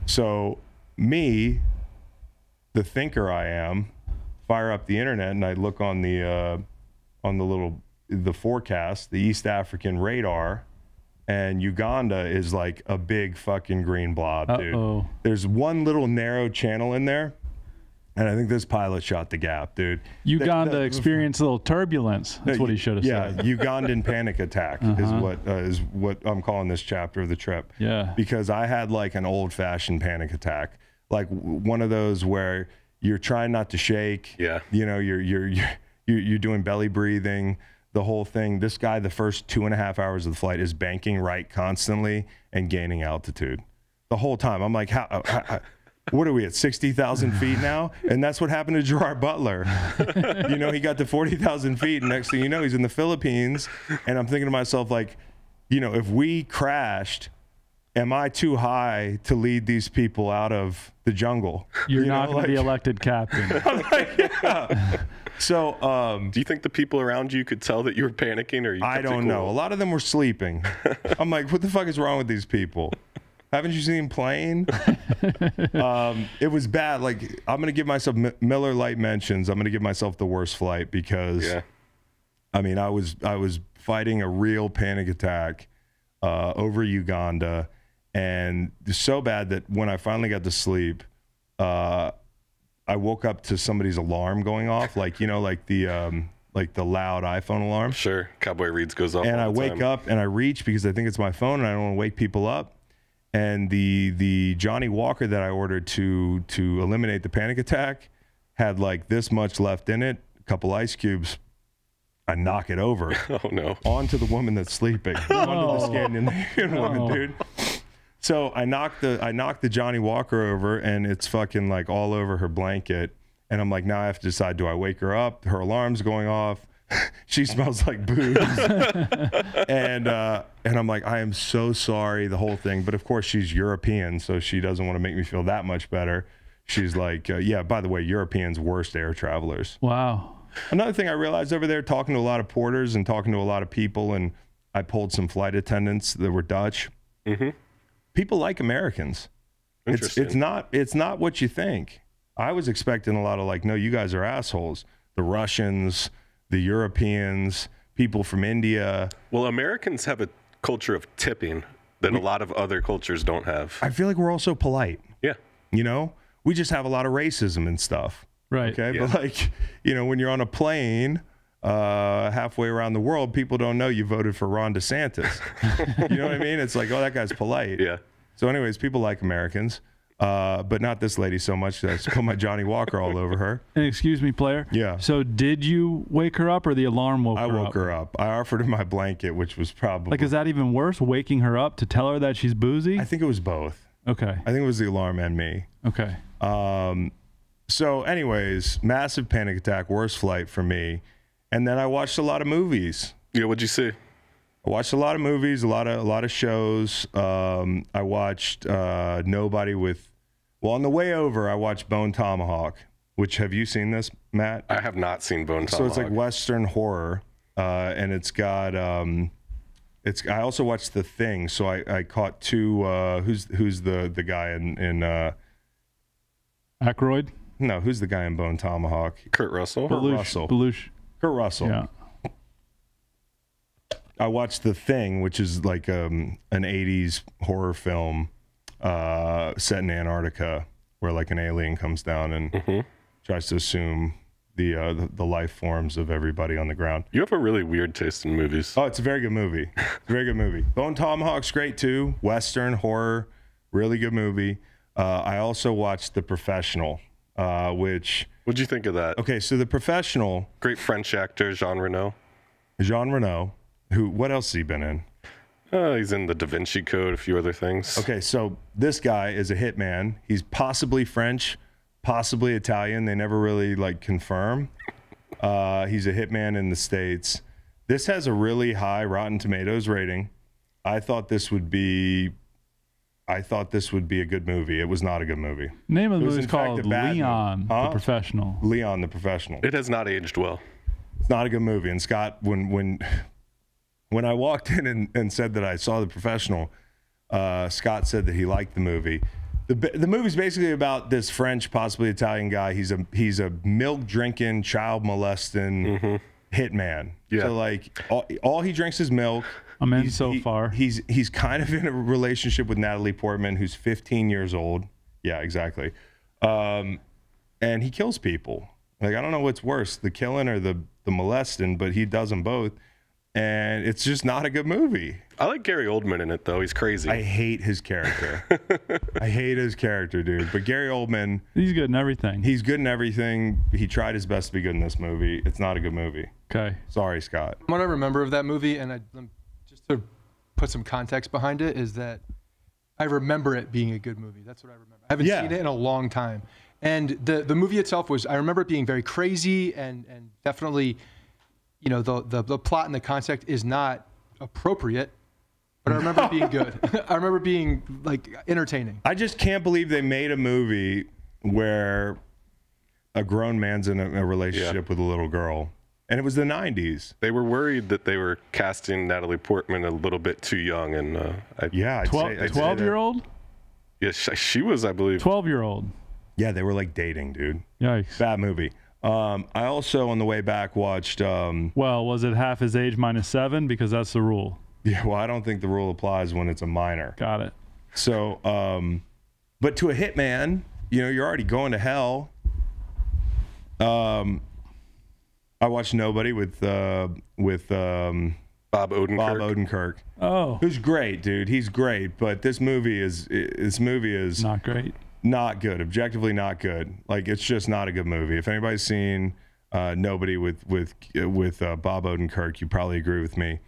So me, the thinker I am, fire up the internet, and I look on the forecast, the East African radar, and Uganda is like a big fucking green blob, dude. There's one little narrow channel in there. And I think this pilot shot the gap, dude. Uganda experienced a little turbulence. That's what he should have said. Yeah, Ugandan panic attack is what I'm calling this chapter of the trip. Yeah. Because I had like an old-fashioned panic attack, like one of those where you're trying not to shake. Yeah. You're doing belly breathing, the whole thing. This guy, the first 2.5 hours of the flight, is banking right constantly and gaining altitude the whole time. I'm like, how what are we at 60,000 feet now? And that's what happened to Gerard Butler. He got to 40,000 feet, and next thing you know, he's in the Philippines. And I'm thinking to myself, like, if we crashed, am I too high to lead these people out of the jungle? You're not going to be elected captain. Yeah. So, do you think the people around you could tell that you were panicking, or I don't know. A lot of them were sleeping. I'm like, what the fuck is wrong with these people? Haven't you seen Plane? It was bad. Like, I'm going to give myself Miller Lite mentions. I'm going to give myself the worst flight because, I mean, I was fighting a real panic attack over Uganda, and so bad that when I finally got to sleep, I woke up to somebody's alarm going off, like the loud iPhone alarm. Sure, Cowboy Reed's goes off. And I wake up and I reach because I think it's my phone and I don't want to wake people up. And the Johnny Walker that I ordered to eliminate the panic attack had like this much left in it, a couple ice cubes. I knock it over. Oh no! Onto the woman that's sleeping, onto the Scandinavian woman, dude. So I knocked the Johnny Walker over, and it's fucking like all over her blanket. And I'm like, now I have to decide: do I wake her up? Her alarm's going off. She smells like booze. And I'm like, I am so sorry, the whole thing. But of course she's European, so she doesn't want to make me feel that much better. She's like, yeah, by the way, Europeans, worst air travelers. Wow. Another thing I realized over there, talking to a lot of porters and talking to a lot of people, and I pulled some flight attendants that were Dutch. Mm-hmm. People like Americans. It's not what you think. I was expecting a lot of like, no, you guys are assholes. The Russians, the Europeans, people from India. Well, Americans have a culture of tipping that a lot of other cultures don't have. I feel like we're also polite. Yeah. We just have a lot of racism and stuff. Right. Okay. Yeah. But like, when you're on a plane halfway around the world, people don't know you voted for Ron DeSantis. You know what I mean? It's like, oh, that guy's polite. Yeah. So anyways, people like Americans. but not this lady so much that I spilled my Johnny Walker all over her. And excuse me, player. Yeah. So did you wake her up, or the alarm woke her up? I woke her up. I offered her my blanket, which was probably like, is that even worse? Waking her up to tell her that she's boozy? I think it was both. Okay. I think it was the alarm and me. Okay. So, anyways, massive panic attack, worst flight for me, and then I watched a lot of movies. Yeah, what'd you see? I watched a lot of movies, a lot of shows. I watched Nobody with. Well, on the way over, I watched Bone Tomahawk. Which, have you seen this, Matt? I have not seen Bone Tomahawk. So it's like Western horror, and it's got. I also watched The Thing, so I caught two. Who's the guy in Aykroyd? No, who's the guy in Bone Tomahawk? Kurt Russell. Belushi. Kurt Russell. Yeah. I watched The Thing, which is like an 80s horror film set in Antarctica, where like an alien comes down and tries to assume the life forms of everybody on the ground. You have a really weird taste in movies. Oh, it's a very good movie. It's a very good movie. Bone Tomahawk's great too. Western horror, really good movie. I also watched The Professional, which... What'd you think of that? Okay, so The Professional... Great French actor, Jean Reno. Jean Reno, what else has he been in? He's in the Da Vinci Code, a few other things. Okay, so this guy is a hitman. He's possibly French, possibly Italian. They never really like confirm. He's a hitman in the States. This has a really high Rotten Tomatoes rating. I thought this would be a good movie. It was not a good movie. Name of the It was, movie is in fact, called a bad Leon, movie. the Huh? Professional. Leon the Professional. It has not aged well. It's not a good movie. And Scott, when I walked in and said that I saw The Professional, Scott said that he liked the movie. The movie's basically about this French, possibly Italian guy. He's a milk drinking, child molesting hitman. Yeah. So like all he drinks is milk. I'm in so far. He's kind of in a relationship with Natalie Portman, who's 15 years old. Yeah, exactly. And he kills people. Like, I don't know what's worse, the killing or the molesting, but he does them both. And it's just not a good movie. I like Gary Oldman in it, though. He's crazy. I hate his character. I hate his character, dude. But Gary Oldman, He's good in everything. he's good in everything. He tried his best to be good in this movie. It's not a good movie. Okay. Sorry, Scott. What I remember of that movie, and just to put some context behind it, is that I remember it being a good movie. That's what I remember. I haven't seen it in a long time. And the movie itself I remember it being very crazy and definitely, you know, the plot and the concept is not appropriate, but I remember it being good. I remember it being like entertaining. I just can't believe they made a movie where a grown man's in a relationship with a little girl. And it was the 90s. They were worried that they were casting Natalie Portman a little bit too young. And I'd say that. 12-year-old? Yeah, she was, I believe. 12-year-old. Yeah, they were like dating, dude. Yikes. Bad movie. I also, on the way back, watched... Well, was it half his age minus 7? Because that's the rule. Yeah, well, I don't think the rule applies when it's a minor. Got it. So, but to a hitman, you know, you're already going to hell. I watched Nobody with Bob Odenkirk. Odenkirk. Who's great, dude. He's great, but this movie is Not great. Not good. Objectively not good. Like, it's just not a good movie. If anybody's seen Nobody with Bob Odenkirk, you probably agree with me.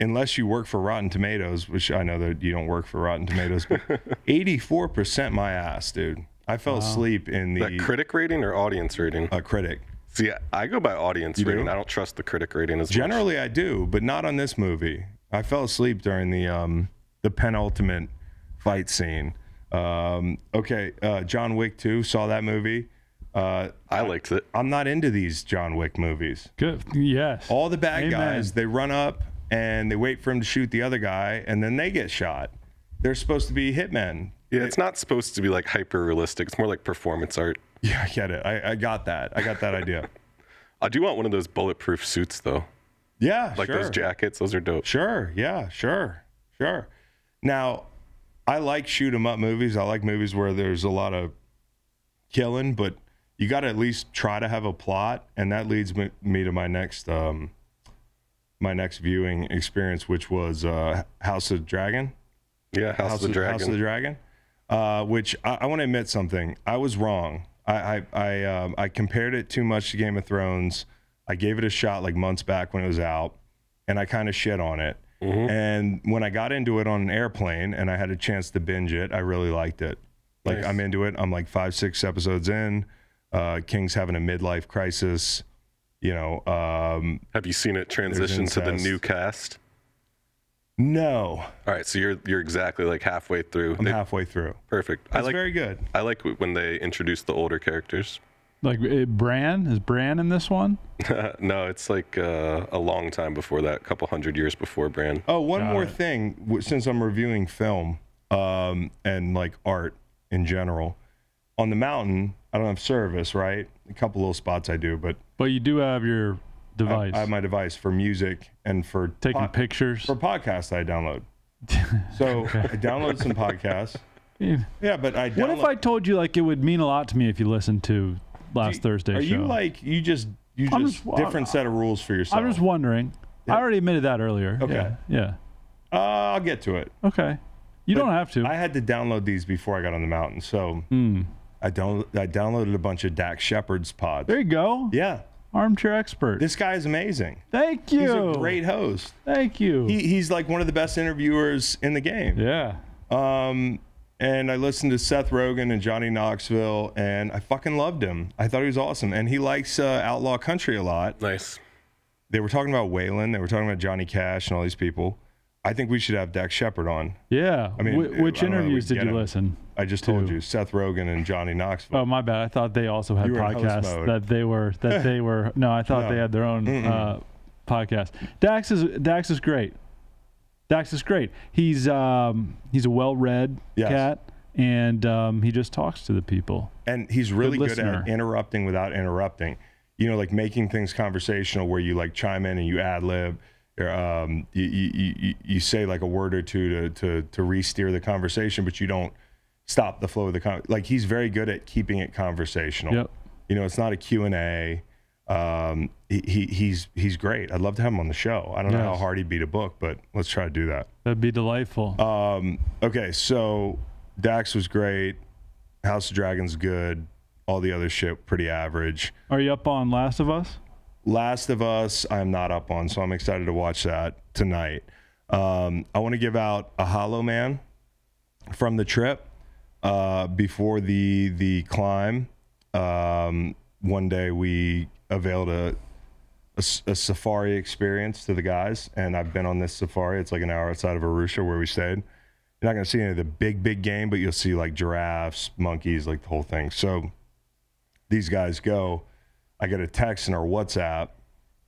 Unless you work for Rotten Tomatoes, which I know that you don't work for Rotten Tomatoes, but 84% my ass, dude. I fell asleep in the... That critic rating or audience rating? Critic. See, I go by audience rating. Do? I don't trust the critic rating as much. Generally, I do, but not on this movie. I fell asleep during the penultimate fight scene. Okay, John Wick 2, saw that movie. I liked it. I'm not into these John Wick movies. Good. Yes. All the bad Amen. guys, they run up and they wait for him to shoot the other guy, and then they get shot. They're supposed to be hitmen. Yeah, it's not supposed to be like hyper realistic. It's more like performance art. Yeah, I get it. I got that. I got that idea. I do want one of those bulletproof suits, though. Yeah, like sure. those jackets. Those are dope. Sure. Yeah, sure. Now, I like shoot 'em up movies. I like movies where there's a lot of killing, but you got to at least try to have a plot, and that leads me to my next viewing experience, which was House of the Dragon. Yeah, House of the Dragon. House of the Dragon. which I want to admit something. I was wrong. I compared it too much to Game of Thrones. I gave it a shot like months back when it was out, and I kind of shit on it. And when I got into it on an airplane and I had a chance to binge it, I really liked it. Like, I'm into it. I'm like 5-6 episodes in. King's having a midlife crisis. You know, have you seen it transition to the new cast? No. All right, so you're exactly like halfway through. I'm halfway through. Perfect. That's very good. I like when they introduce the older characters. Like Bran? Is Bran in this one? No, it's like a long time before that, a couple hundred years before Bran. Oh, one more thing, since I'm reviewing film and like art in general. On the mountain, I don't have service, right? A couple little spots I do, but you do have your device. I have my device for music and for taking pictures. For podcasts I download. So I download some podcasts. Yeah, but I download. What if I told you like it would mean a lot to me if you listened to last Thursday's show? Are you like you just different set of rules for yourself? I'm just wondering. Yeah. I already admitted that earlier. Okay. Yeah. I'll get to it. Okay. You don't have to. I had to download these before I got on the mountain, so I downloaded a bunch of Dax Shepard's pods. There you go. Yeah. Armchair expert. This guy is amazing. Thank you. He's a great host. Thank you. He's like one of the best interviewers in the game. Yeah. And I listened to Seth Rogen and Johnny Knoxville, and I fucking loved him. I thought he was awesome. And he likes outlaw country a lot. Nice. They were talking about Waylon. They were talking about Johnny Cash and all these people. I think we should have Dax Shepard on. Yeah. I mean, which interviews did you listen? I just told you, Seth Rogen and Johnny Knoxville. Oh, my bad. I thought they also had podcasts that they were. No, I thought they had their own podcast. Dax is great. Dax is great. He's a well-read cat, and he just talks to the people. And he's really good at interrupting without interrupting. You know, like making things conversational where you like chime in and you ad-lib. You say like a word or two to re-steer the conversation, but you don't stop the flow of the like he's very good at keeping it conversational. Yep. You know, it's not a Q&A. He's great. I'd love to have him on the show. I don't know how hard he'd be to book, but let's try to do that. That'd be delightful. Okay, so Dax was great. House of Dragons good. All the other shit pretty average. Are you up on Last of Us? Last of Us, I'm not up on, so I'm excited to watch that tonight. I want to give out a Hollow Man from the trip before the climb. One day we availed a safari experience to the guys, and I've been on this safari. It's like an hour outside of Arusha where we stayed. You're not going to see any of the big game, but you'll see like giraffes, monkeys, like the whole thing. So these guys go. I get a text in our WhatsApp,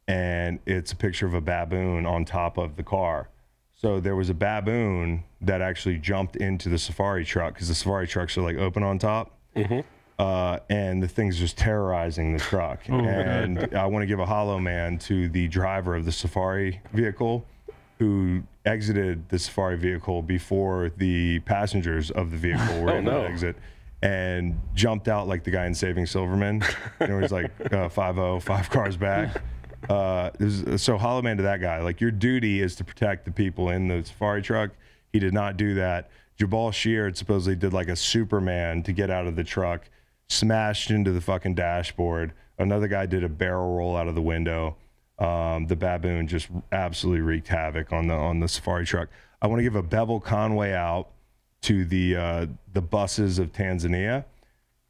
and it's a picture of a baboon on top of the car. So there was a baboon that actually jumped into the safari truck because the safari trucks are like open on top. And the thing's just terrorizing the truck. And I want to give a Hollow Man to the driver of the safari vehicle who exited the safari vehicle before the passengers of the vehicle were able to exit. And jumped out like the guy in Saving Silverman. You know, he's like 5-0, 5 cars back. So Hollow Man to that guy. Like, your duty is to protect the people in the safari truck. He did not do that. Jabal Sheard supposedly did like a Superman to get out of the truck, smashed into the fucking dashboard. Another guy did a barrel roll out of the window. The baboon just absolutely wreaked havoc on the safari truck. I want to give a Bevel Conway out to the buses of Tanzania.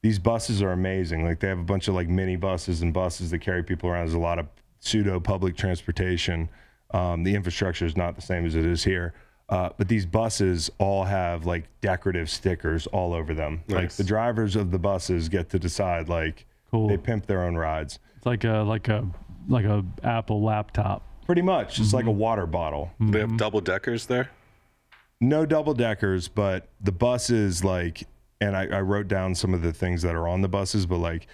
These buses are amazing. Like, they have a bunch of like mini buses and buses that carry people around. There's a lot of pseudo public transportation. The infrastructure is not the same as it is here. But these buses all have like decorative stickers all over them. Nice. Like, the drivers of the buses get to decide, like, they pimp their own rides. It's like a Apple laptop. Pretty much. It's like a water bottle. They have double deckers there? No double deckers, but the buses, like, and I wrote down some of the things that are on the buses, but like,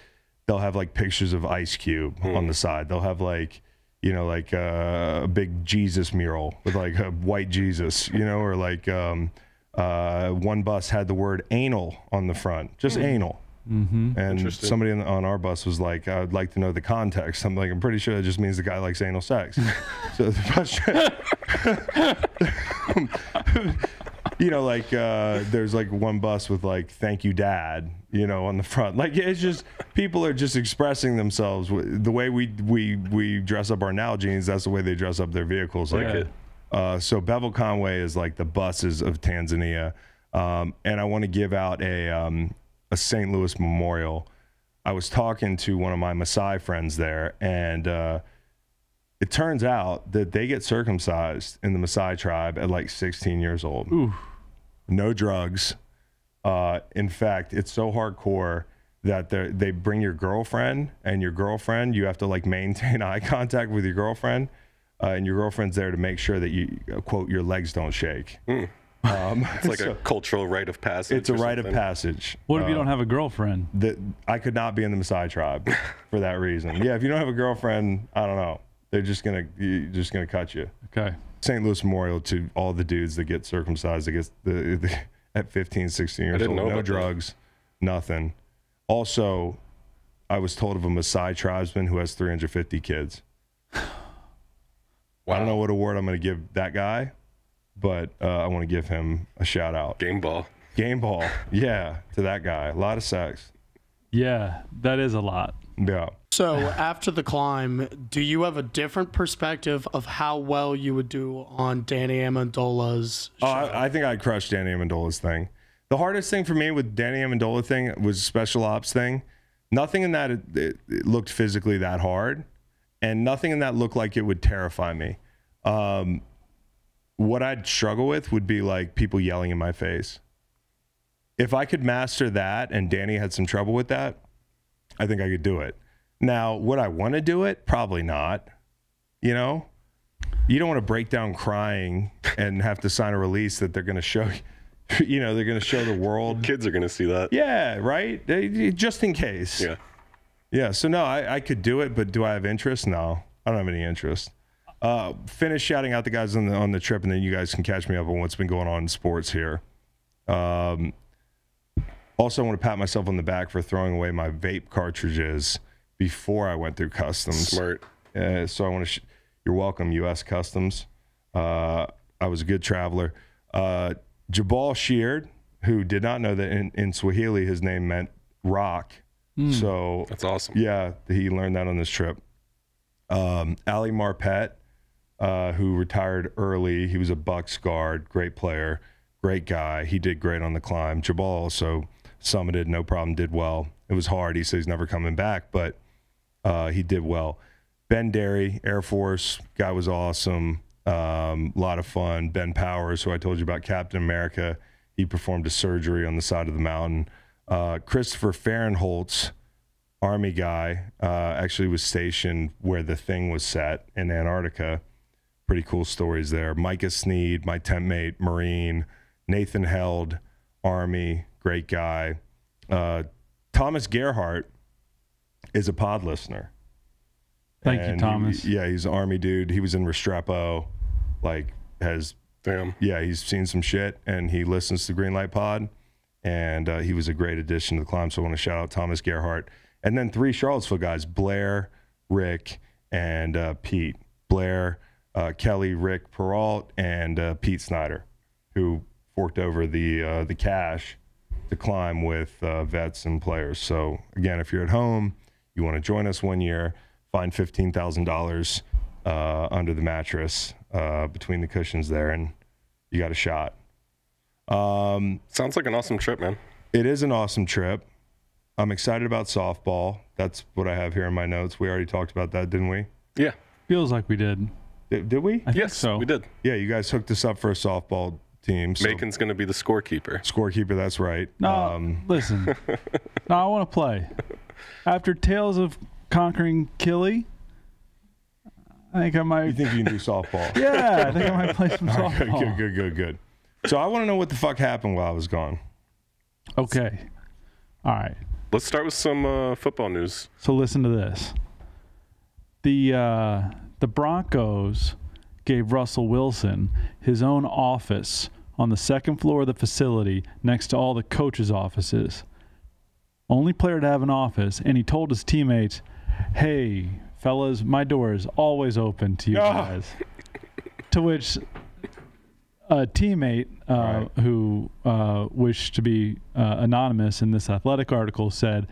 they'll have like pictures of Ice Cube on the side. They'll have like, you know, like a big Jesus mural with like a white Jesus, you know, or like one bus had the word anal on the front, just anal. And somebody on our bus was like, I'd like to know the context. I'm like, I'm pretty sure that just means the guy likes anal sex. So the bus you know, like there's like one bus with like "Thank you, Dad," you know, on the front. Like it's just people are just expressing themselves. The way we dress up our Nalgene's, that's the way they dress up their vehicles. Like so Bevel Conway is like the buses of Tanzania, and I want to give out a St. Louis memorial. I was talking to one of my Maasai friends there, and it turns out that they get circumcised in the Maasai tribe at like 16 years old. Ooh. No drugs. In fact, it's so hardcore that they bring your girlfriend, and your girlfriend, you have to like maintain eye contact with your girlfriend, and your girlfriend's there to make sure that you, quote, your legs don't shake. It's like a cultural rite of passage. It's a rite of passage. What if you don't have a girlfriend? That I could not be in the Maasai tribe for that reason. Yeah, if you don't have a girlfriend, I don't know. They're just gonna cut you. Okay. St. Louis memorial to all the dudes that get circumcised at 15, 16 years old. No drugs, nothing. Also, I was told of a Maasai tribesman who has 350 kids. Wow. I don't know what award I'm going to give that guy, but I want to give him a shout out. Game ball. Yeah, to that guy. A lot of sex. Yeah, that is a lot. Yeah. So after the climb, do you have a different perspective of how well you would do on Danny Amendola's show? I think I'd crush Danny Amendola's thing. The hardest thing for me with Danny Amendola thing was special ops thing. Nothing in that it looked physically that hard, and nothing in that looked like it would terrify me. What I'd struggle with would be like people yelling in my face. If I could master that, and Danny had some trouble with that, I think I could do it. Now, would I want to do it? Probably not. You know? You don't want to break down crying and have to sign a release that they're going to show, you know, they're going to show the world. Kids are going to see that. Yeah, right? Just in case. Yeah. Yeah, so no, I could do it, but do I have interest? No, I don't have any interest. Finish shouting out the guys on the trip, and then you guys can catch me up on what's been going on in sports here. Also, I want to pat myself on the back for throwing away my vape cartridges before I went through customs. Smart. So I want to. You're welcome, U.S. Customs. I was a good traveler. Jabal Sheard, who did not know that in Swahili his name meant rock. So that's awesome. Yeah, he learned that on this trip. Ali Marpet, who retired early. He was a Bucks guard, great player, great guy. He did great on the climb. Jabal also summited, no problem, did well. It was hard. He said he's never coming back, but he did well. Ben Derry, Air Force, guy was awesome. Lot of fun. Ben Powers, who I told you about, Captain America, he performed a surgery on the side of the mountain. Christopher Fahrenholtz, Army guy, actually was stationed where the thing was set in Antarctica. Pretty cool stories there. Micah Sneed, my tent mate, Marine. Nathan Held, Army, great guy. Thomas Gerhardt is a pod listener. Thank you, Thomas. He's an Army dude. He was in Restrepo, he's seen some shit, and he listens to Greenlight Pod, and he was a great addition to the climb, so I want to shout out Thomas Gerhardt. And then 3 Charlottesville guys, Blair, Rick, and Pete. Blair, Kelly, Rick Peralt, and Pete Snyder, who forked over the cash to climb with vets and players. So, again, if you're at home, you want to join us one year, find $15,000 under the mattress between the cushions there, and you got a shot. Sounds like an awesome trip, man. It is an awesome trip. I'm excited about softball. That's what I have here in my notes. We already talked about that, didn't we? Yeah. Feels like we did. Did we? I think so. We did. Yeah, you guys hooked us up for a softball team. So. Macon's going to be the scorekeeper. Scorekeeper, that's right. No, listen. No, I want to play. After Tales of Conquering Killy, I think I might. You think you can do softball? Yeah, I think I might play some softball. Good. So I want to know what the fuck happened while I was gone. Okay. All right. Let's start with some football news. So listen to this. The Broncos gave Russell Wilson his own office on the second floor of the facility next to all the coaches' offices. Only player to have an office, and he told his teammates, "Hey, fellas, my door is always open to you guys." To which a teammate who wished to be anonymous in this Athletic article said,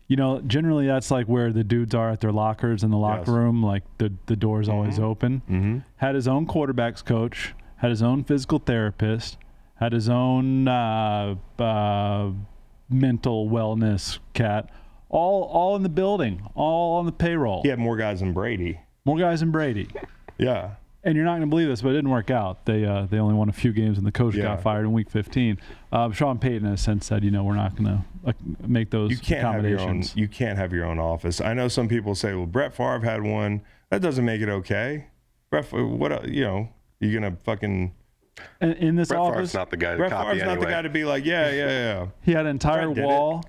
generally that's like where the dudes are at their lockers in the locker room, like the door's always open. Had his own quarterbacks coach, had his own physical therapist, had his own mental wellness cat, all in the building, all on the payroll. He had more guys than Brady. Yeah. And you're not going to believe this, but it didn't work out. They only won a few games, and the coach got fired in week 15. Sean Payton has since said, we're not going to make those accommodations. You can't have your own office. I know some people say, well, Brett Favre had one. That doesn't make it okay. Brett, what, you're going to fucking... In this Brett office, Favre's not the guy to Brett copy Favre's anyway. not the guy to be like, yeah. He had an entire wall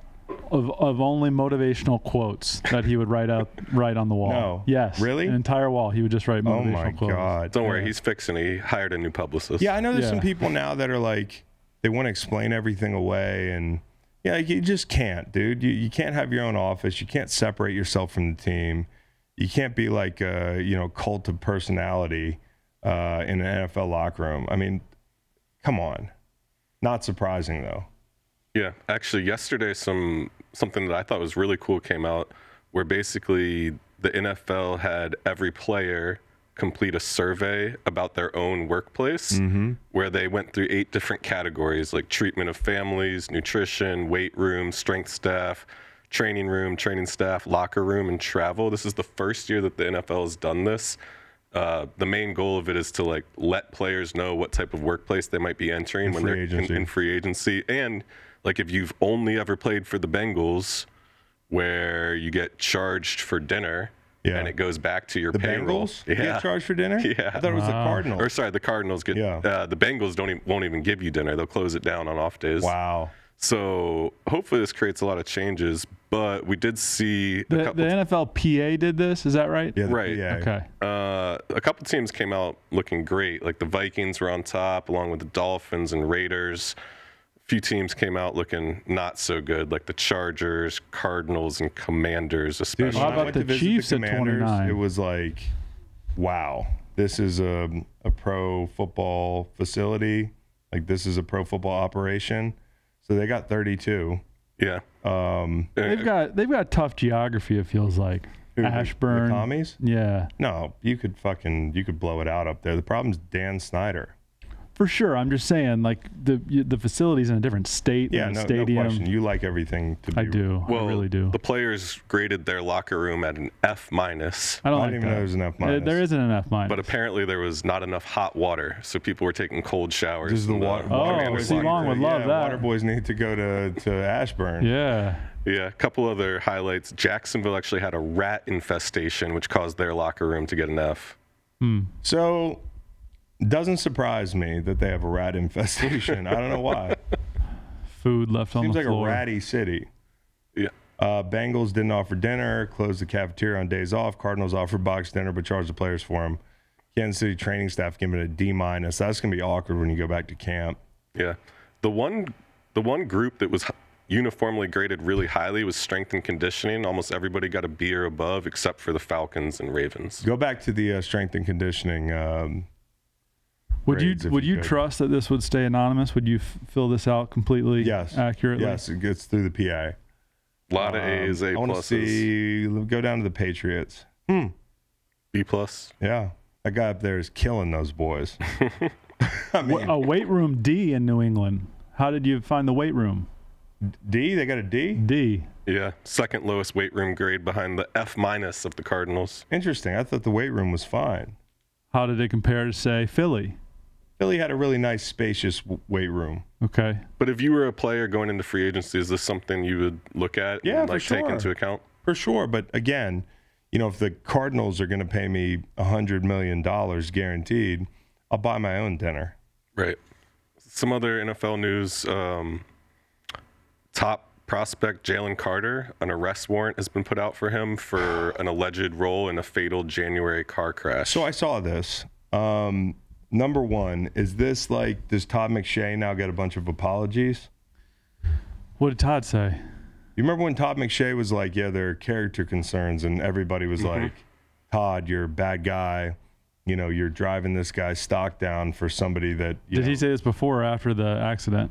of only motivational quotes that he would write on the wall. No. Yes. Really? An entire wall. He would just write motivational quotes. Oh, my God. Don't worry, he's fixing it. He hired a new publicist. Yeah, I know there's some people now that are like, they want to explain everything away. And, you just can't, dude. You can't have your own office. You can't separate yourself from the team. You can't be like a, cult of personality in an NFL locker room. I mean, come on. Not surprising, though. Yeah, actually, yesterday something that I thought was really cool came out, where basically the NFL had every player complete a survey about their own workplace, where they went through 8 different categories, like treatment of families, nutrition, weight room, strength staff, training room, training staff, locker room, and travel. This is the first year that the NFL has done this. The main goal of it is to let players know what type of workplace they might be entering when they're in free agency. And if you've only ever played for the Bengals, where you get charged for dinner and it goes back to your payroll. Bengals get charged for dinner? Yeah. I thought it was the Cardinals. Or sorry, the Cardinals get. The Bengals won't even give you dinner. They'll close it down on off days. Wow. So hopefully this creates a lot of changes. But we did see the NFLPA did this. Is that right? Yeah. Right. PA. Okay. A couple teams came out looking great. Like the Vikings were on top, along with the Dolphins and Raiders. A few teams came out looking not so good, like the Chargers, Cardinals, and Commanders, especially. Dude, How about the Chiefs at 29? It was like, wow, this is a pro football facility. Like, this is a pro football operation. So they got 32. Yeah. They've got tough geography, it feels like. Ashburn. The commies? Yeah. No, you could blow it out up there. The problem's Dan Snyder. For sure. I'm just saying, the facility's in a different state. Yeah, no stadium. No question. You like everything to be. I do. Well, I really do. The players graded their locker room at an F-. I don't even know there's an F-. There isn't an F-. But apparently there was not enough hot water, so people were taking cold showers. This is the water. Steve Long would love that. Water boys need to go to Ashburn. Yeah. Yeah, a couple other highlights. Jacksonville actually had a rat infestation, which caused their locker room to get an F. So, doesn't surprise me that they have a rat infestation. I don't know why. Food left on the floor. Seems like a ratty city. Yeah. Bengals didn't offer dinner, closed the cafeteria on days off. Cardinals offered box dinner, but charged the players for them. Kansas City training staff gave it a D-. That's going to be awkward when you go back to camp. Yeah. The one group that was uniformly graded really highly was strength and conditioning. Almost everybody got a B or above, except for the Falcons and Ravens. Go back to the strength and conditioning. Would you trust that this would stay anonymous? Would you fill this out completely accurately? Yes, it gets through the PA. A lot of A's, A+. I want to see. Go down to the Patriots. B+. Yeah, that guy up there is killing those boys. I mean, a weight room D in New England. How did you find the weight room? D? They got a D? D. Yeah, second lowest weight room grade behind the F- of the Cardinals. Interesting. I thought the weight room was fine. How did it compare to, say, Philly? Philly had a really nice, spacious weight room. Okay. But if you were a player going into free agency, is this something you would look at and take into account? For sure. But again, if the Cardinals are going to pay me $100 million guaranteed, I'll buy my own dinner. Right. Some other NFL news. Top prospect Jalen Carter, an arrest warrant has been put out for him for an alleged role in a fatal January car crash. So I saw this. Number one, is this does Todd McShay now get a bunch of apologies? What did Todd say? You remember when Todd McShay was like, yeah, there are character concerns, and everybody was like, Todd, you're a bad guy. you know, you're driving this guy's stock down for somebody that Did he say this before or after the accident?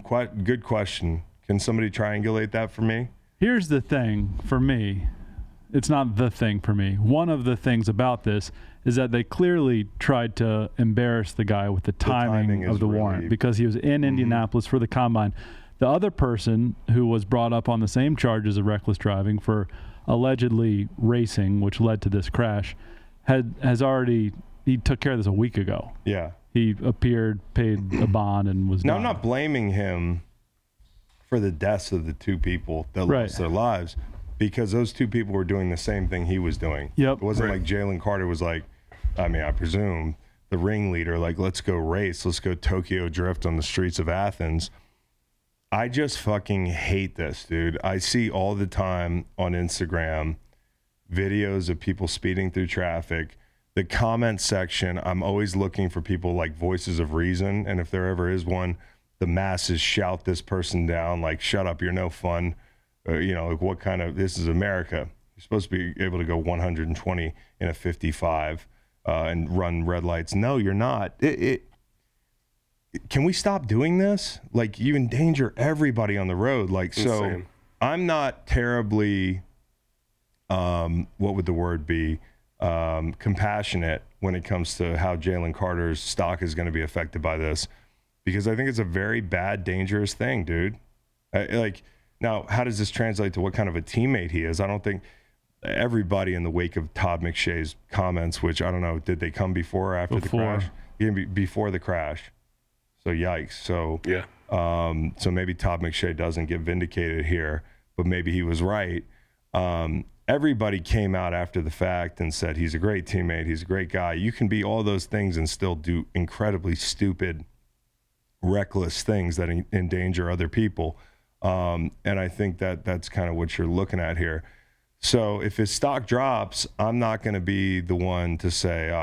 Quite good question. Can somebody triangulate that for me? Here's the thing for me. It's not the thing for me. One of the things about this is that they clearly tried to embarrass the guy with the timing of the warrant because he was in Indianapolis for the combine. The other person who was brought up on the same charges of reckless driving for allegedly racing, which led to this crash, he took care of this a week ago. Yeah. He appeared, paid a bond, and was Now, done. I'm not blaming him for the deaths of the two people that lost their lives, because those two people were doing the same thing he was doing. Yep. It wasn't like Jalen Carter was like, I mean, I presume, the ringleader, like, let's go race, let's go Tokyo drift on the streets of Athens. I just fucking hate this, dude. I see all the time on Instagram videos of people speeding through traffic. The comment section, I'm always looking for people like voices of reason. And if there ever is one, the masses shout this person down, like, shut up, you're no fun. You know, like, what kind of, this is America. You're supposed to be able to go 120 in a 55 and run red lights. No, you're not. Can we stop doing this? Like, you endanger everybody on the road. Like, so Insane. I'm not terribly, what would the word be? Compassionate when it comes to how Jalen Carter's stock is going to be affected by this, because I think it's a very bad, dangerous thing, dude. Now, how does this translate to what kind of a teammate he is? I don't think everybody in the wake of Todd McShay's comments, which I don't know, did they come before or after the crash? Before the crash. So yikes. So yeah. So maybe Todd McShay doesn't get vindicated here, but maybe he was right. Everybody came out after the fact and said he's a great teammate, he's a great guy. You can be all those things and still do incredibly stupid, reckless things that endanger other people. And I think that that's kind of what you're looking at here. So if his stock drops, I'm not going to be the one to say,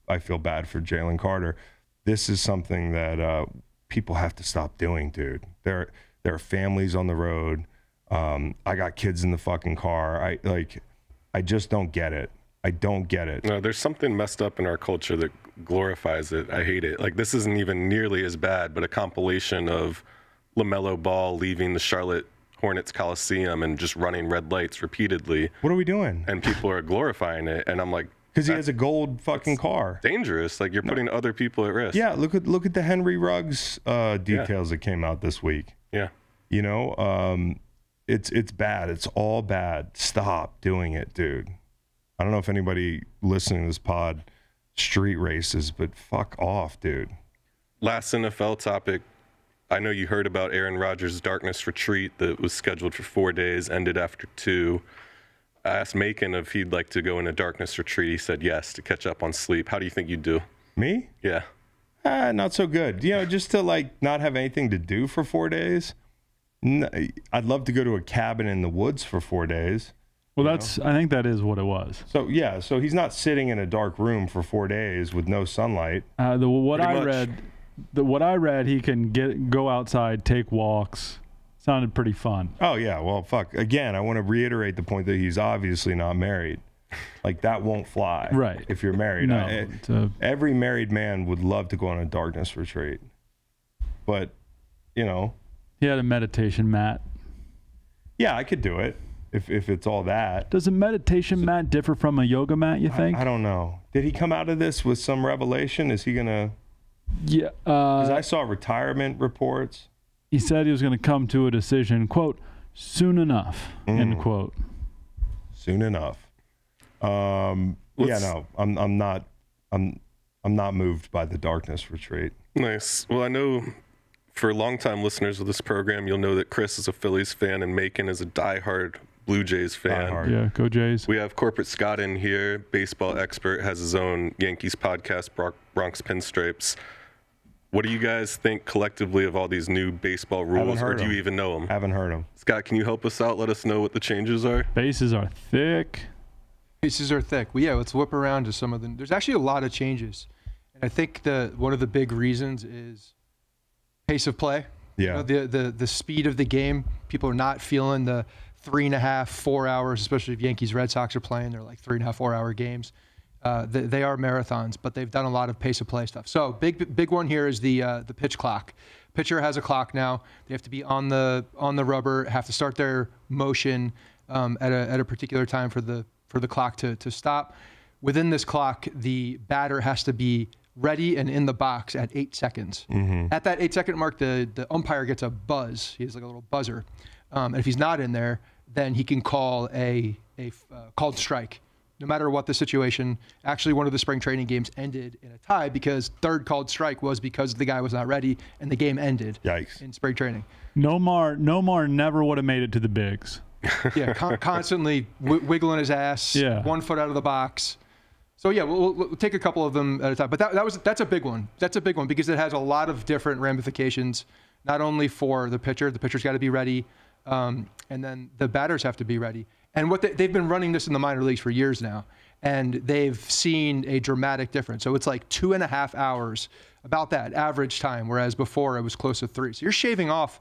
I feel bad for Jalen Carter. This is something that people have to stop doing, dude. There are families on the road. I got kids in the fucking car. I just don't get it. I don't get it. No, there's something messed up in our culture that glorifies it. I hate it. Like, this isn't even nearly as bad, but a compilation of LaMelo Ball leaving the Charlotte Hornets Coliseum and just running red lights repeatedly. What are we doing? And people are glorifying it. And I'm like, because he has a gold fucking car. Dangerous. Like, you're putting other people at risk. Yeah, look at the Henry Ruggs details that came out this week. Yeah. You know, it's bad. It's all bad. Stop doing it, dude. I don't know if anybody listening to this pod street races, but fuck off, dude. Last NFL topic. I know you heard about Aaron Rodgers' darkness retreat that was scheduled for 4 days, ended after 2. I asked Macon if he'd like to go in a darkness retreat. He said yes, to catch up on sleep. How do you think you'd do? Me? Yeah. Not so good. You know, just to like not have anything to do for 4 days. I'd love to go to a cabin in the woods for 4 days. Well, I think that is what it was. So yeah, so he's not sitting in a dark room for 4 days with no sunlight. What I read, he can go outside, take walks. Sounded pretty fun. Oh yeah, well fuck. Again, I want to reiterate the point that he's obviously not married. Like, that won't fly. Right. If you're married. No, every married man would love to go on a darkness retreat. But, you know. He had a meditation mat. Yeah, I could do it if it's all that. Does a meditation mat differ from a yoga mat, you think? I don't know. Did he come out of this with some revelation? Is he going to? Yeah. Because I saw retirement reports. He said he was going to come to a decision, quote, soon enough, end quote. Soon enough. Yeah, no, I'm not moved by the darkness retreat. Nice. Well, I know for longtime listeners of this program, you'll know that Chris is a Phillies fan and Macon is a diehard Blue Jays fan. Diehard. Yeah, go Jays. We have Corporate Scott in here, baseball expert, has his own Yankees podcast, Bronx Pinstripes. What do you guys think collectively of all these new baseball rules, or do you even know them? Haven't heard them. Scott, can you help us out? Let us know what the changes are. Bases are thick. Bases are thick. Well, yeah, let's whip around to some of them. There's actually a lot of changes. And I think one of the big reasons is pace of play. Yeah. You know, the speed of the game. People are not feeling the 3.5, 4 hours, especially if Yankees, Red Sox are playing. They're like 3.5, 4 hour games. They are marathons, but they've done a lot of pace of play stuff. So big one here is the pitch clock. Pitcher has a clock now. They have to be on the rubber, have to start their motion at a particular time for the clock to stop. Within this clock, the batter has to be ready and in the box at 8 seconds. At that 8-second mark, the umpire gets a buzz. He has like a little buzzer. And if he's not in there, then he can call a called strike. No matter what the situation. Actually, one of the spring training games ended in a tie because third called strike was because the guy was not ready, and the game ended. Yikes. In spring training. Nomar never would have made it to the bigs. Yeah, constantly wiggling his ass. Yeah. 1 foot out of the box. So yeah, we'll take a couple of them at a time. But that's a big one. That's a big one because it has a lot of different ramifications. Not only for the pitcher, the pitcher's got to be ready, and then the batters have to be ready. And they've been running this in the minor leagues for years now, and they've seen a dramatic difference. So it's like 2.5 hours, about that average time, whereas before it was close to 3. So you're shaving off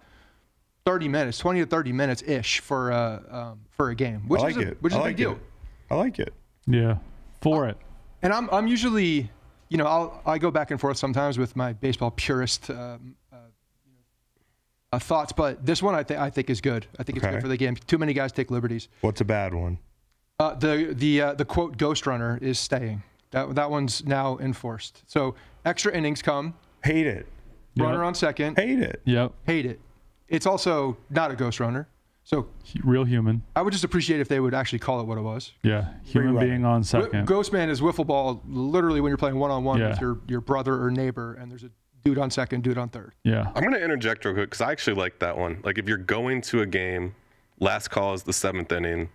30 minutes, 20 to 30 minutes ish for a game, which is a big deal. I like it. Yeah, for it. And I'm usually, I go back and forth sometimes with my baseball purist thoughts, but this one I think is good. I think it's good for the game. Too many guys take liberties. What's a bad one? The quote ghost runner is staying. That one's now enforced. So extra innings come. Hate it. Runner on second. Hate it. Yep. Hate it. It's also not a ghost runner. So real human. I would just appreciate if they would actually call it what it was. Yeah, human being on second. Ghost man is wiffle ball. Literally, when you're playing one-on-one with your brother or neighbor, and there's a dude on second, dude on third. Yeah. I'm going to interject real quick because I actually like that one. Like if you're going to a game, last call is the 7th inning.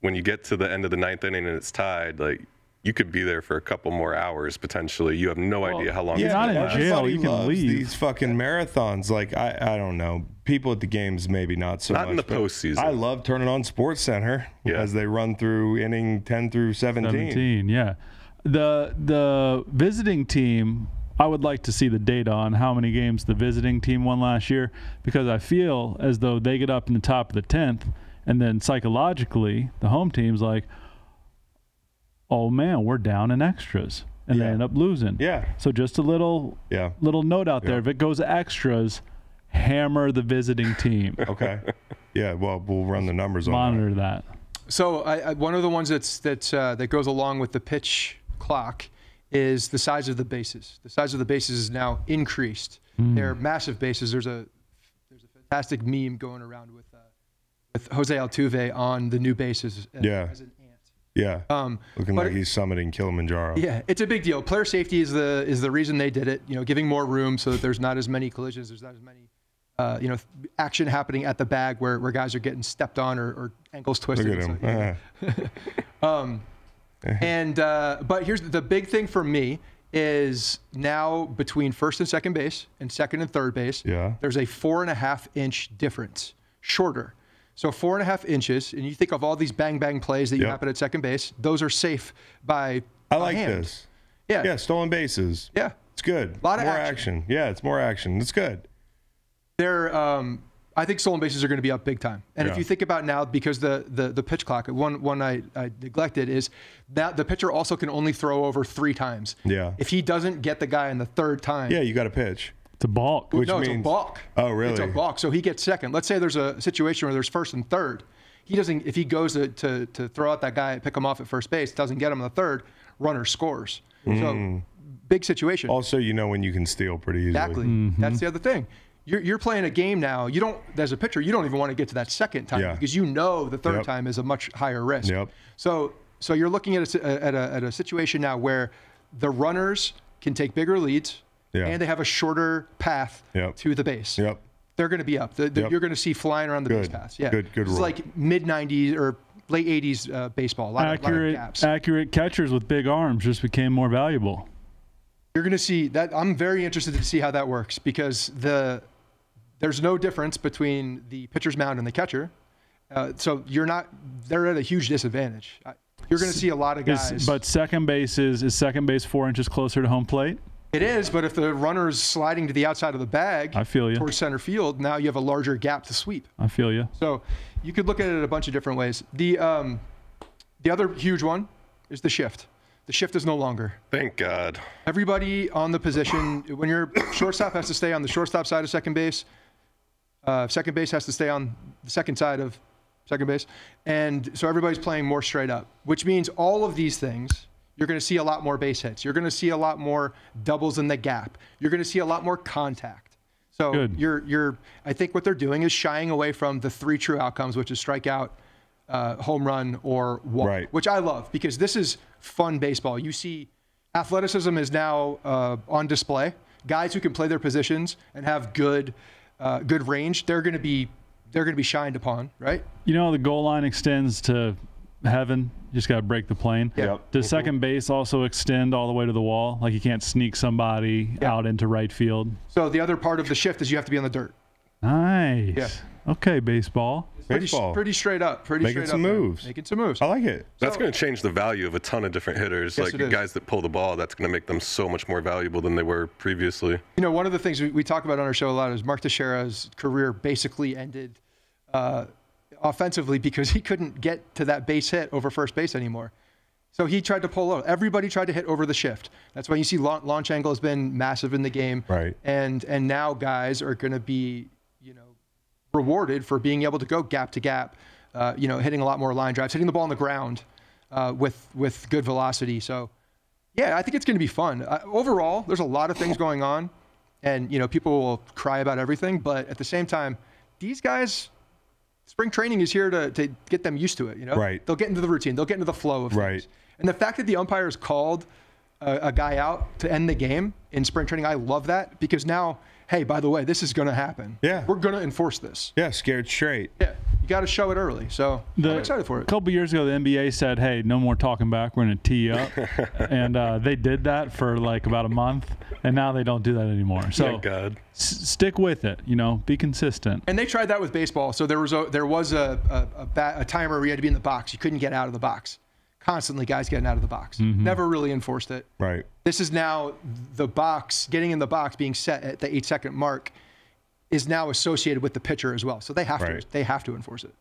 When you get to the end of the 9th inning and it's tied, like you could be there for a couple more hours potentially. You have no idea how long. You're not in jail. You can leave. These fucking marathons. Like I don't know. People at the games maybe not so much. Not in the postseason. I love turning on Sports Center as they run through inning 10 through 17. Yeah. The visiting team, I would like to see the data on how many games the visiting team won last year, because I feel as though they get up in the top of the 10th, and then psychologically the home team's like, oh man, we're down in extras, and they end up losing. Yeah. So just a little note out there. If it goes to extras, hammer the visiting team. Okay. Yeah. Well, we'll run the numbers on Monitor that. So one of the ones that goes along with the pitch clock is the size of the bases. The size of the bases is now increased. They're massive bases. There's a fantastic meme going around with Jose Altuve on the new bases as an ant. Yeah. Looking like he's summiting Kilimanjaro. Yeah, it's a big deal. Player safety is the reason they did it. Giving more room so that there's not as many collisions. There's not as many action happening at the bag where guys are getting stepped on or ankles twisted. Look at him. But here's the big thing for me is now between first and second base and second and third base, there's a 4.5-inch difference, shorter. So 4.5 inches, and you think of all these bang plays that you happen at second base, those are safe by I like hand. this. Yeah. Yeah, stolen bases. Yeah. It's good. A lot of more action. Yeah, it's more action. It's good. I think stolen bases are going to be up big time. And if you think about now, because the pitch clock, one I neglected is that the pitcher also can only throw over 3 times. Yeah. If he doesn't get the guy in the third time. Yeah, you got to pitch. It's a balk. Which it's means, a balk. Oh, really? It's a balk. So he gets second. Let's say there's a situation where there's first and third. He doesn't. If he goes to throw out that guy, pick him off at first base, doesn't get him in the third, runner scores. So big situation. Also, when you can steal pretty easily. Exactly. That's the other thing. You're playing a game now. You don't, as a pitcher, you don't even want to get to that second time because the third time is a much higher risk. Yep. So you're looking at a situation now where the runners can take bigger leads. Yeah. And they have a shorter path to the base. Yep. They're going to be up. You're going to see flying around the base paths. Yeah. Good It's rule. like mid-90s or late 80s baseball. A lot of gaps. Accurate catchers with big arms just became more valuable. You're going to see that. I'm very interested to see how that works because there's no difference between the pitcher's mound and the catcher. So they're at a huge disadvantage. You're going to see a lot of guys. But second base is second base 4 inches closer to home plate? It is, but if the runner's sliding to the outside of the bag I feel you. towards center field, now you have a larger gap to sweep. I feel you. So you could look at it a bunch of different ways. The other huge one is the shift. The shift is no longer. Thank God. Everybody on the position, when your shortstop has to stay on the shortstop side of second base has to stay on the second side of second base. And so everybody's playing more straight up, which means all of these things, you're going to see a lot more base hits. You're going to see a lot more doubles in the gap. You're going to see a lot more contact. So I think what they're doing is shying away from the 3 true outcomes, which is strikeout, home run, or walk, right. Which I love because this is fun baseball. You see athleticism is now on display. Guys who can play their positions and have good range, they're going to be shined upon, right? You know, the goal line extends to heaven. You just got to break the plane. Yeah. Yep. Does second base also extend all the way to the wall? Like you can't sneak somebody out into right field? So the other part of the shift is you have to be on the dirt. Nice. Yeah. Okay, baseball. Pretty straight up. Making some moves. Making some moves. I like it. That's going to change the value of a ton of different hitters. Yes, like it is. guys that pull the ball, that's going to make them so much more valuable than they were previously. You know, one of the things we talk about on our show a lot is Mark Teixeira's career basically ended offensively because he couldn't get to that base hit over first base anymore. So he tried to pull out. Everybody tried to hit over the shift. That's why you see launch angle has been massive in the game. Right. And now guys are going to be, rewarded for being able to go gap to gap, hitting a lot more line drives, hitting the ball on the ground with good velocity. So, yeah, I think it's going to be fun. Overall, there's a lot of things going on, and people will cry about everything. But at the same time, these guys, spring training is here to get them used to it. Right. They'll get into the routine. They'll get into the flow of things. Right. And the fact that the umpires called a guy out to end the game in spring training, I love that because now, hey, by the way, this is going to happen. Yeah. We're going to enforce this. Yeah, scared straight. Yeah. You got to show it early. So I'm excited for it. A couple years ago, the NBA said, hey, no more talking back. We're going to tee you up. And they did that for like about a month. And now they don't do that anymore. So Thank God. Stick with it. Be consistent. And they tried that with baseball. So there was a timer where you had to be in the box. You couldn't get out of the box. Constantly guys getting out of the box. Mm-hmm. Never really enforced it. Right. This is now the box, getting in the box, being set at the 8-second mark is now associated with the pitcher as well. So they have to enforce it.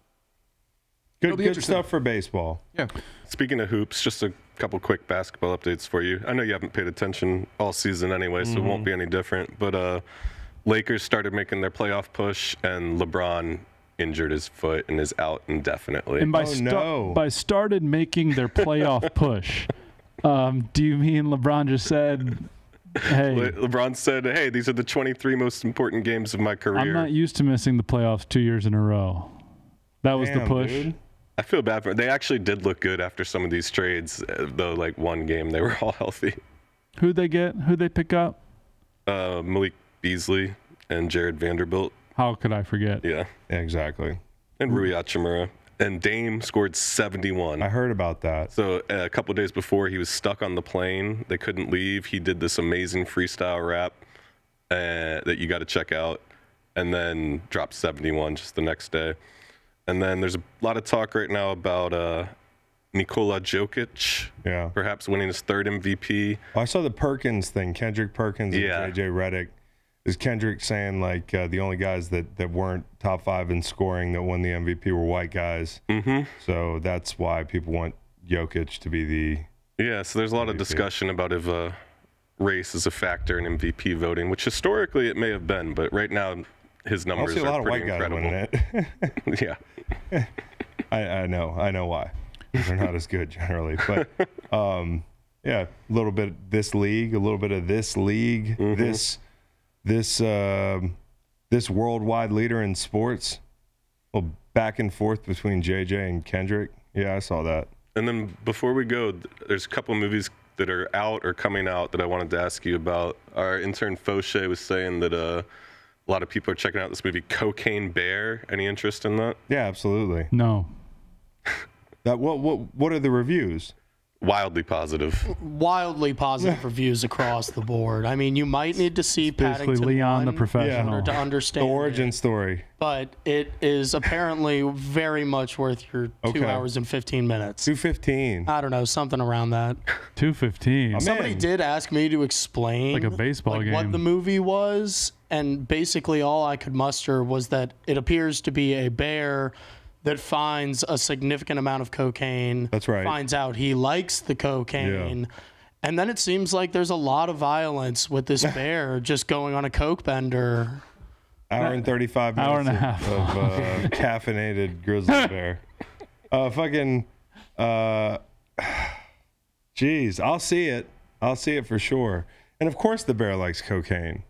Good stuff for baseball. Yeah. Speaking of hoops, just a couple quick basketball updates for you. I know you haven't paid attention all season anyway, so it won't be any different. But Lakers started making their playoff push, and LeBron injured his foot and is out indefinitely. And by started making their playoff push, do you mean LeBron just said, hey. LeBron said, hey, these are the 23 most important games of my career. I'm not used to missing the playoffs 2 years in a row. That was the push. Dude. I feel bad for them. They actually did look good after some of these trades, though, like one game, they were all healthy. Who'd they get? Who'd they pick up? Malik Beasley and Jared Vanderbilt. How could I forget? Yeah. Exactly. And Rui Hachimura. And Dame scored 71. I heard about that. So a couple days before, he was stuck on the plane. They couldn't leave. He did this amazing freestyle rap that you got to check out, and then dropped 71 just the next day. And then there's a lot of talk right now about Nikola Jokic, perhaps winning his 3rd MVP. I saw the Perkins thing, Kendrick Perkins and JJ Redick. Is Kendrick saying like the only guys that weren't top 5 in scoring that won the MVP were white guys? Mm-hmm. So that's why people want Jokic to be the so there's a lot MVP. of discussion about if race is a factor in MVP voting, which historically it may have been, but right now his numbers I see a lot are pretty of white incredible. guys winning it. Yeah. I know why. They're not as good generally, but a little bit of this league, this worldwide leader in sports. Well, back and forth between JJ and Kendrick. Yeah, I saw that. And then before we go, there's a couple movies that are out or coming out that I wanted to ask you about. Our intern Fauché was saying that a lot of people are checking out this movie Cocaine Bear. Any interest in that? Yeah, absolutely. No. What are the reviews? Wildly positive. Wildly positive reviews across the board. I mean, you might need to see Basically, Paddington Leon 1 the Professional. in order to understand The origin it, story. but it is apparently very much worth your 2 hours and 15 minutes. 2:15. I don't know, something around that. 2:15. Somebody did ask me to explain Like a baseball game. what the movie was, and basically all I could muster was that it appears to be a bear that finds a significant amount of cocaine. That's right. Finds out he likes the cocaine. Yeah. And then it seems like there's a lot of violence with this bear just going on a coke bender. Hour and 35 minutes Hour and a half. of caffeinated grizzly bear. Geez, I'll see it. I'll see it for sure. And of course the bear likes cocaine.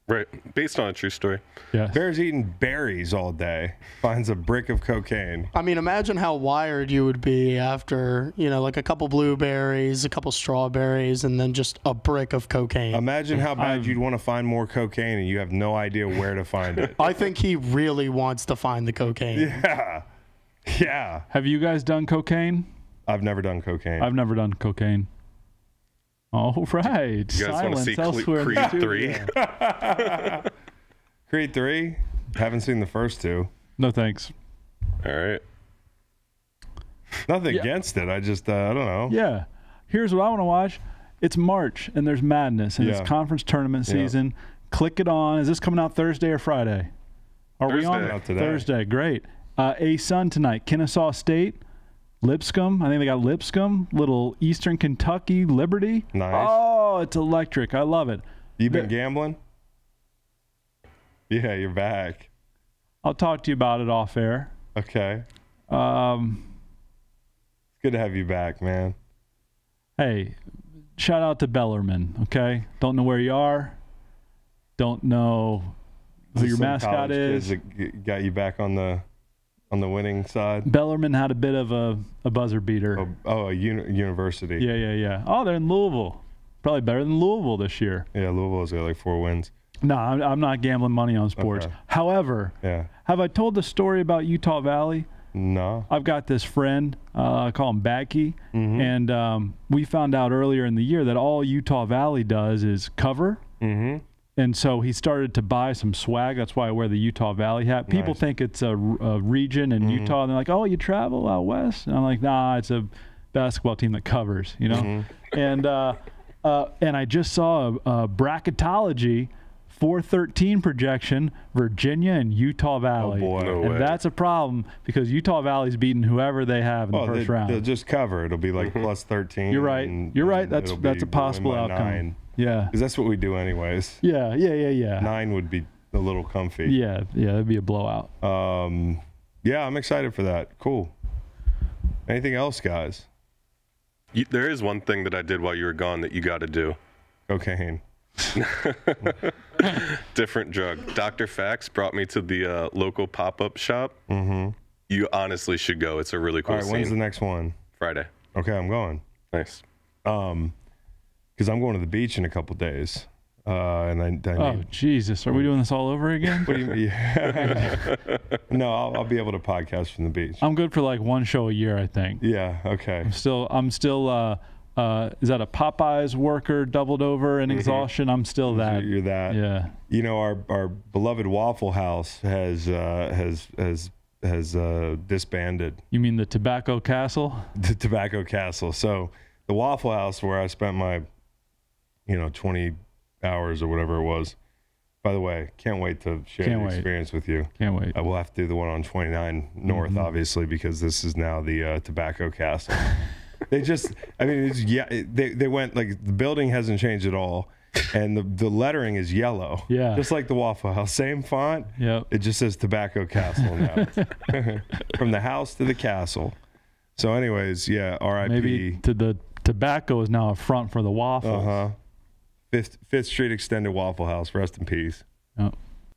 Right. Based on a true story. Yes. Bear's eating berries all day. Finds a brick of cocaine. I mean, imagine how wired you would be after, like a couple blueberries, a couple strawberries, and then just a brick of cocaine. Imagine how bad you'd want to find more cocaine and you have no idea where to find it. I think he really wants to find the cocaine. Yeah. Yeah. Have you guys done cocaine? I've never done cocaine. I've never done cocaine. All right. You guys want to see elsewhere in the Creed studio. 3? Creed 3? Haven't seen the first two. No thanks. All right. Nothing against it. I just, I don't know. Yeah. Here's what I want to watch. It's March, and there's madness, and Yeah. it's conference tournament season. Click it on. Is this coming out Thursday or Friday? Are we on Thursday. Out today. Thursday? Great. A-Sun tonight. Kennesaw State. Lipscomb. I think they got Lipscomb. Little Eastern Kentucky Liberty. Nice. Oh, it's electric. I love it. You been gambling? Yeah, you're back. I'll talk to you about it off air. Okay. Um, It's good to have you back, man. hey, shout out to Bellarmine, okay? Don't know where you are. Don't know who your Some mascot college is. kids that got you back on the winning side. Bellarmine had a bit of a buzzer beater. A university. Yeah. Oh, they're in Louisville. Probably better than Louisville this year. Yeah, Louisville's got like 4 wins. No, I'm not gambling money on sports. Okay. However, Yeah. have I told the story about Utah Valley? No. I've got this friend, I call him Baggy, and we found out earlier in the year that all Utah Valley does is cover. Mm-hmm. And so he started to buy some swag. That's why I wear the Utah Valley hat. People Nice. think it's a region in Utah, and they're like, "Oh, you travel out west?" And I'm like, "Nah, it's a basketball team that covers," you know. And I just saw a bracketology 413 projection, Virginia and Utah Valley. Oh, boy. No And way. that's a problem because Utah Valley's beating whoever they have in the first round. They'll just cover. It'll be like plus 13. You're right. and- You're right. and That's it'll a be possible win by outcome. 9. Yeah. Because that's what we do anyways. Yeah. 9 would be a little comfy. Yeah. That'd be a blowout. Yeah, I'm excited for that. Cool. Anything else, guys? There is one thing that I did while you were gone that you got to do. Cocaine. Different drug. Dr. Fax brought me to the local pop-up shop. Mm-hmm. You honestly should go. It's a really cool All right, scene. when's the next one? Friday. Okay, I'm going. Nice. Because I'm going to the beach in a couple days. And I Oh, need, Jesus. Are we doing this all over again? what do you mean? No, I'll be able to podcast from the beach. I'm good for like one show a year, I think. Yeah, okay. I'm still is that a Popeyes worker doubled over in exhaustion? I'm still that. You're that. Yeah. You know, our beloved Waffle House has disbanded. You mean the Tobacco Castle? The Tobacco Castle. So the Waffle House where I spent my, 20 hours or whatever it was. By the way, can't wait to share Can't the wait. experience with you. Can't wait. I will have to do the one on 29 North, obviously, because this is now the Tobacco Castle. They just, they went like the building hasn't changed at all. And the lettering is yellow. Yeah. Just like the Waffle House. Same font. Yep. It just says Tobacco Castle now. From the house to the castle. So anyways, yeah, RIP. Maybe the tobacco is now a front for the waffles. Uh-huh. Fifth Street Extended Waffle House. Rest in peace. Yep.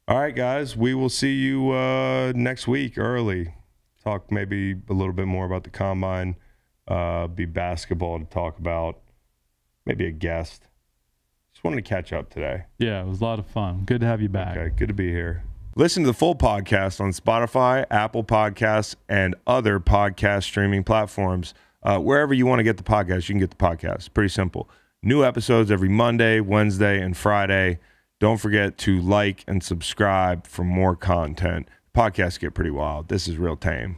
All right, guys. We will see you next week early. Talk maybe a little bit more about the combine. Be basketball to talk about. Maybe a guest. Just wanted to catch up today. Yeah, it was a lot of fun. Good to have you back. Okay, good to be here. Listen to the full podcast on Spotify, Apple Podcasts, and other podcast streaming platforms. Wherever you want to get the podcast, you can get the podcast. Pretty simple. New episodes every Monday, Wednesday, and Friday. Don't forget to like and subscribe for more content. Podcasts get pretty wild. This is real tame.